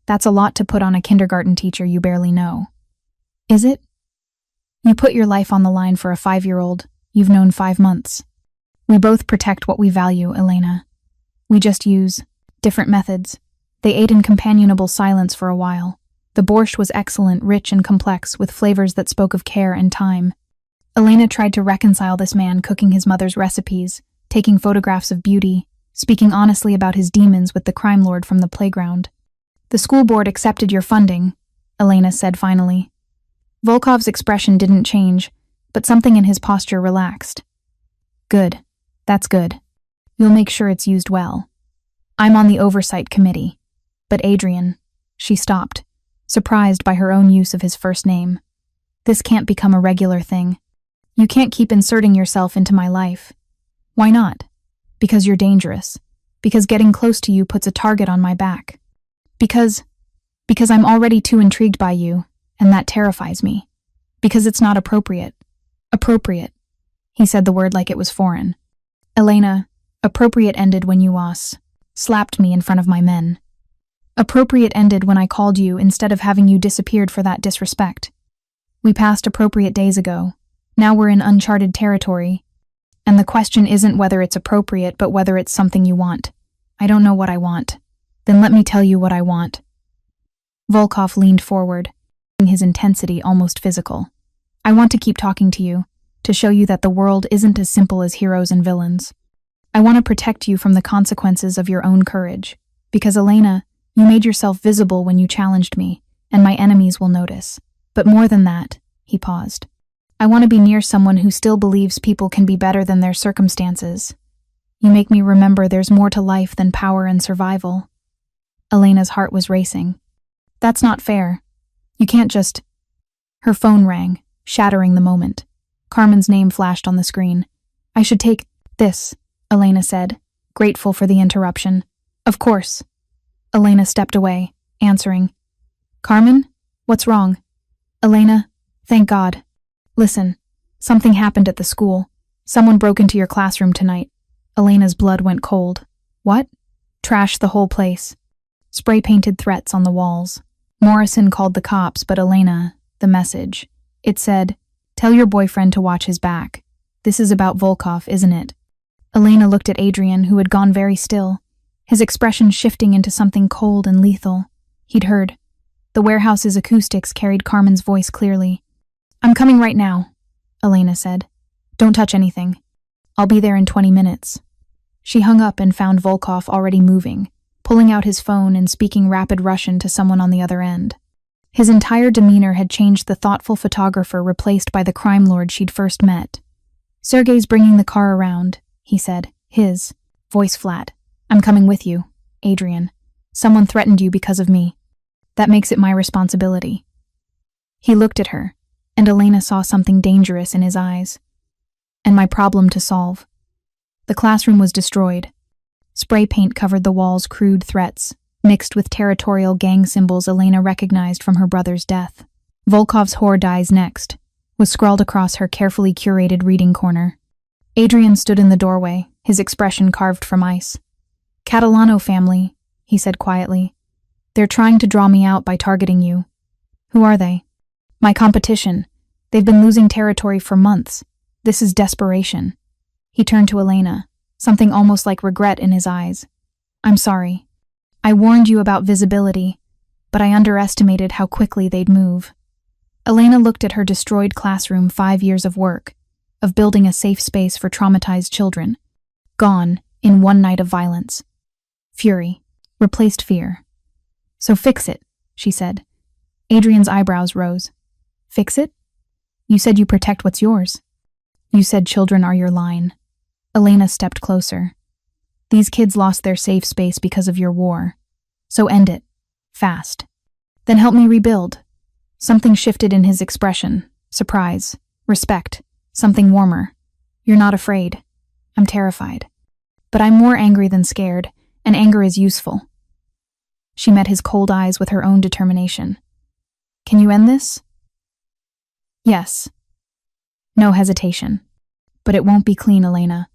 Speaker 1: "That's a lot to put on a kindergarten teacher you barely know." "Is it? You put your life on the line for a 5-year-old you've known 5 months. We both protect what we value, Elena. We just use different methods. They ate in companionable silence for a while. The borscht was excellent, rich and complex, with flavors that spoke of care and time. Elena tried to reconcile this man cooking his mother's recipes, taking photographs of beauty, speaking honestly about his demons with the crime lord from the playground. "The school board accepted your funding," Elena said finally. Volkov's expression didn't change, but something in his posture relaxed. "Good. That's good. You'll make sure it's used well. I'm on the oversight committee. But Adrian..." She stopped, surprised by her own use of his first name. "This can't become a regular thing. You can't keep inserting yourself into my life." "Why not?" "Because you're dangerous. Because getting close to you puts a target on my back. Because I'm already too intrigued by you, and that terrifies me. Because it's not appropriate." "Appropriate." He said the word like it was foreign. "Elena, appropriate ended when you slapped me in front of my men. Appropriate ended when I called you instead of having you disappeared for that disrespect. We passed appropriate days ago. Now we're in uncharted territory. And the question isn't whether it's appropriate, but whether it's something you want. I don't know what I want. Then let me tell you what I want." Volkov leaned forward, his intensity almost physical. "I want to keep talking to you, to show you that the world isn't as simple as heroes and villains. I want to protect you from the consequences of your own courage. Because, Elena, you made yourself visible when you challenged me, and my enemies will notice. But more than that," he paused, "I want to be near someone who still believes people can be better than their circumstances. You make me remember there's more to life than power and survival." Elena's heart was racing. "That's not fair. You can't just..." Her phone rang, shattering the moment. Carmen's name flashed on the screen. "I should take this," Elena said, grateful for the interruption. "Of course." Elena stepped away, answering. "Carmen? What's wrong?" "Elena, thank God. Listen, something happened at the school. Someone broke into your classroom tonight." Elena's blood went cold. "What?" "Trashed the whole place. Spray-painted threats on the walls. Morrison called the cops, but Elena, the message. It said, 'Tell your boyfriend to watch his back. This is about Volkov, isn't it?'" Elena looked at Adrian, who had gone very still, his expression shifting into something cold and lethal. He'd heard. The warehouse's acoustics carried Carmen's voice clearly. "I'm coming right now," Elena said. "Don't touch anything. I'll be there in 20 minutes. She hung up and found Volkov already moving, pulling out his phone and speaking rapid Russian to someone on the other end. His entire demeanor had changed, the thoughtful photographer replaced by the crime lord she'd first met. "Sergey's bringing the car around," he said, his voice flat. "I'm coming with you, Adrian. Someone threatened you because of me. That makes it my responsibility." He looked at her, and Elena saw something dangerous in his eyes. "And my problem to solve." The classroom was destroyed. Spray paint covered the walls, crude threats, mixed with territorial gang symbols Elena recognized from her brother's death. "Volkov's whore dies next," was scrawled across her carefully curated reading corner. Adrian stood in the doorway, his expression carved from ice. "Catalano family," he said quietly. "They're trying to draw me out by targeting you." "Who are they?" "My competition. They've been losing territory for months. This is desperation." He turned to Elena, something almost like regret in his eyes. "I'm sorry. I warned you about visibility, but I underestimated how quickly they'd move." Elena looked at her destroyed classroom, 5 years of work, of building a safe space for traumatized children, gone in one night of violence. Fury replaced fear. "So fix it," she said. Adrian's eyebrows rose. "Fix it? You said you protect what's yours. You said children are your line." Elena stepped closer. "These kids lost their safe space because of your war. So end it. Fast. Then help me rebuild." Something shifted in his expression. Surprise. Respect. Something warmer. "You're not afraid." "I'm terrified. But I'm more angry than scared, and anger is useful." She met his cold eyes with her own determination. "Can you end this?" "Yes." No hesitation. "But it won't be clean, Elena.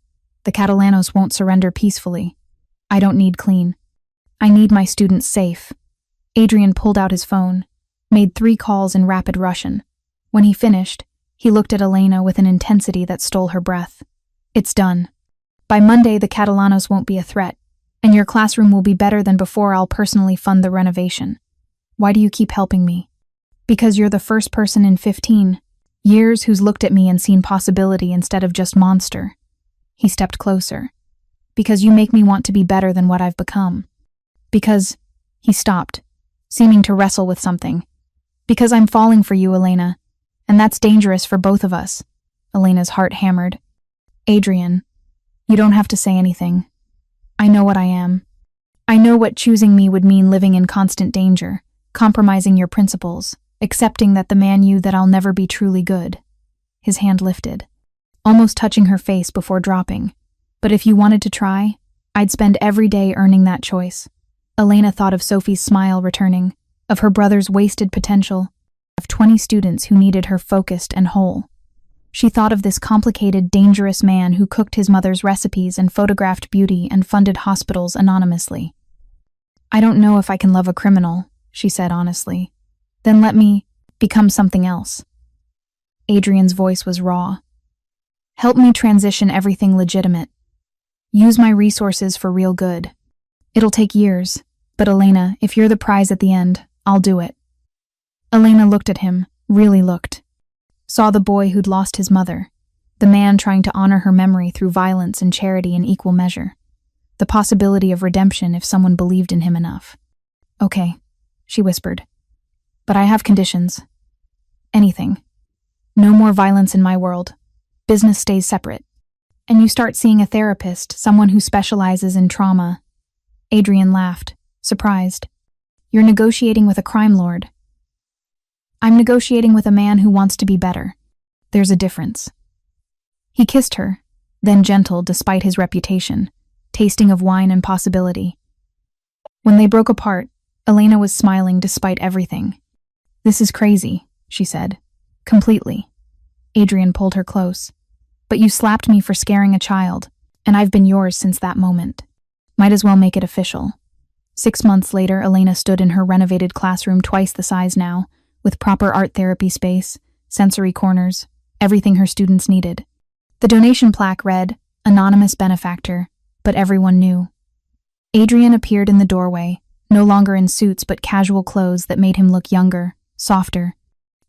Speaker 1: The Catalanos won't surrender peacefully. I don't need clean. I need my students safe." Adrian pulled out his phone, made 3 calls in rapid Russian. When he finished, he looked at Elena with an intensity that stole her breath. "It's done. By Monday, the Catalanos won't be a threat, and your classroom will be better than before. I'll personally fund the renovation. Why do you keep helping me? Because you're the first person in 15 years who's looked at me and seen possibility instead of just monster. He stepped closer. Because you make me want to be better than what I've become. Because... He stopped, seeming to wrestle with something. Because I'm falling for you, Elena. And that's dangerous for both of us. Elena's heart hammered. Adrian, you don't have to say anything. I know what I am. I know what choosing me would mean, living in constant danger, compromising your principles, accepting that the man that I'll never be truly good. His hand lifted, almost touching her face before dropping. But if you wanted to try, I'd spend every day earning that choice. Elena thought of Sophie's smile returning, of her brother's wasted potential, of 20 students who needed her focused and whole. She thought of this complicated, dangerous man who cooked his mother's recipes and photographed beauty and funded hospitals anonymously. I don't know if I can love a criminal, she said honestly. Then let me become something else. Adrian's voice was raw. Help me transition everything legitimate. Use my resources for real good. It'll take years, but Elena, if you're the prize at the end, I'll do it. Elena looked at him, really looked. Saw the boy who'd lost his mother, the man trying to honor her memory through violence and charity in equal measure. The possibility of redemption if someone believed in him enough. Okay, she whispered. But I have conditions. Anything. No more violence in my world. Business stays separate. And you start seeing a therapist, someone who specializes in trauma. Adrian laughed, surprised. You're negotiating with a crime lord. I'm negotiating with a man who wants to be better. There's a difference. He kissed her, then gentle despite his reputation, tasting of wine and possibility. When they broke apart, Elena was smiling despite everything. This is crazy, she said. Completely. Adrian pulled her close. But you slapped me for scaring a child, and I've been yours since that moment. Might as well make it official. 6 months later, Elena stood in her renovated classroom, twice the size now, with proper art therapy space, sensory corners, everything her students needed. The donation plaque read, "Anonymous Benefactor," but everyone knew. Adrian appeared in the doorway, no longer in suits but casual clothes that made him look younger, softer.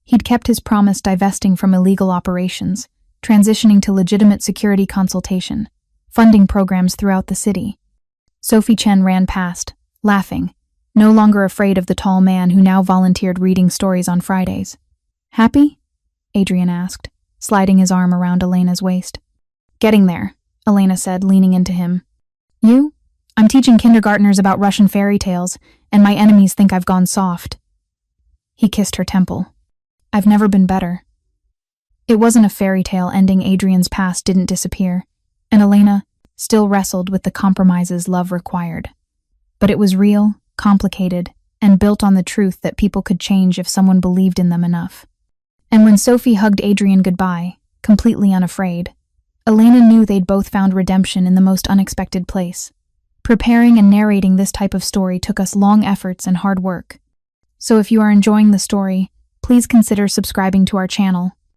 Speaker 1: He'd kept his promise, divesting from illegal operations, transitioning to legitimate security consultation, funding programs throughout the city. Sophie Chen ran past, laughing, no longer afraid of the tall man who now volunteered reading stories on Fridays. Happy? Adrian asked, sliding his arm around Elena's waist. Getting there, Elena said, leaning into him. You? I'm teaching kindergartners about Russian fairy tales, and my enemies think I've gone soft. He kissed her temple. I've never been better. It wasn't a fairy tale ending. Adrian's past didn't disappear, and Elena still wrestled with the compromises love required. But it was real, complicated, and built on the truth that people could change if someone believed in them enough. And when Sophie hugged Adrian goodbye, completely unafraid, Elena knew they'd both found redemption in the most unexpected place. Preparing and narrating this type of story took us long efforts and hard work. So if you are enjoying the story, please consider subscribing to our channel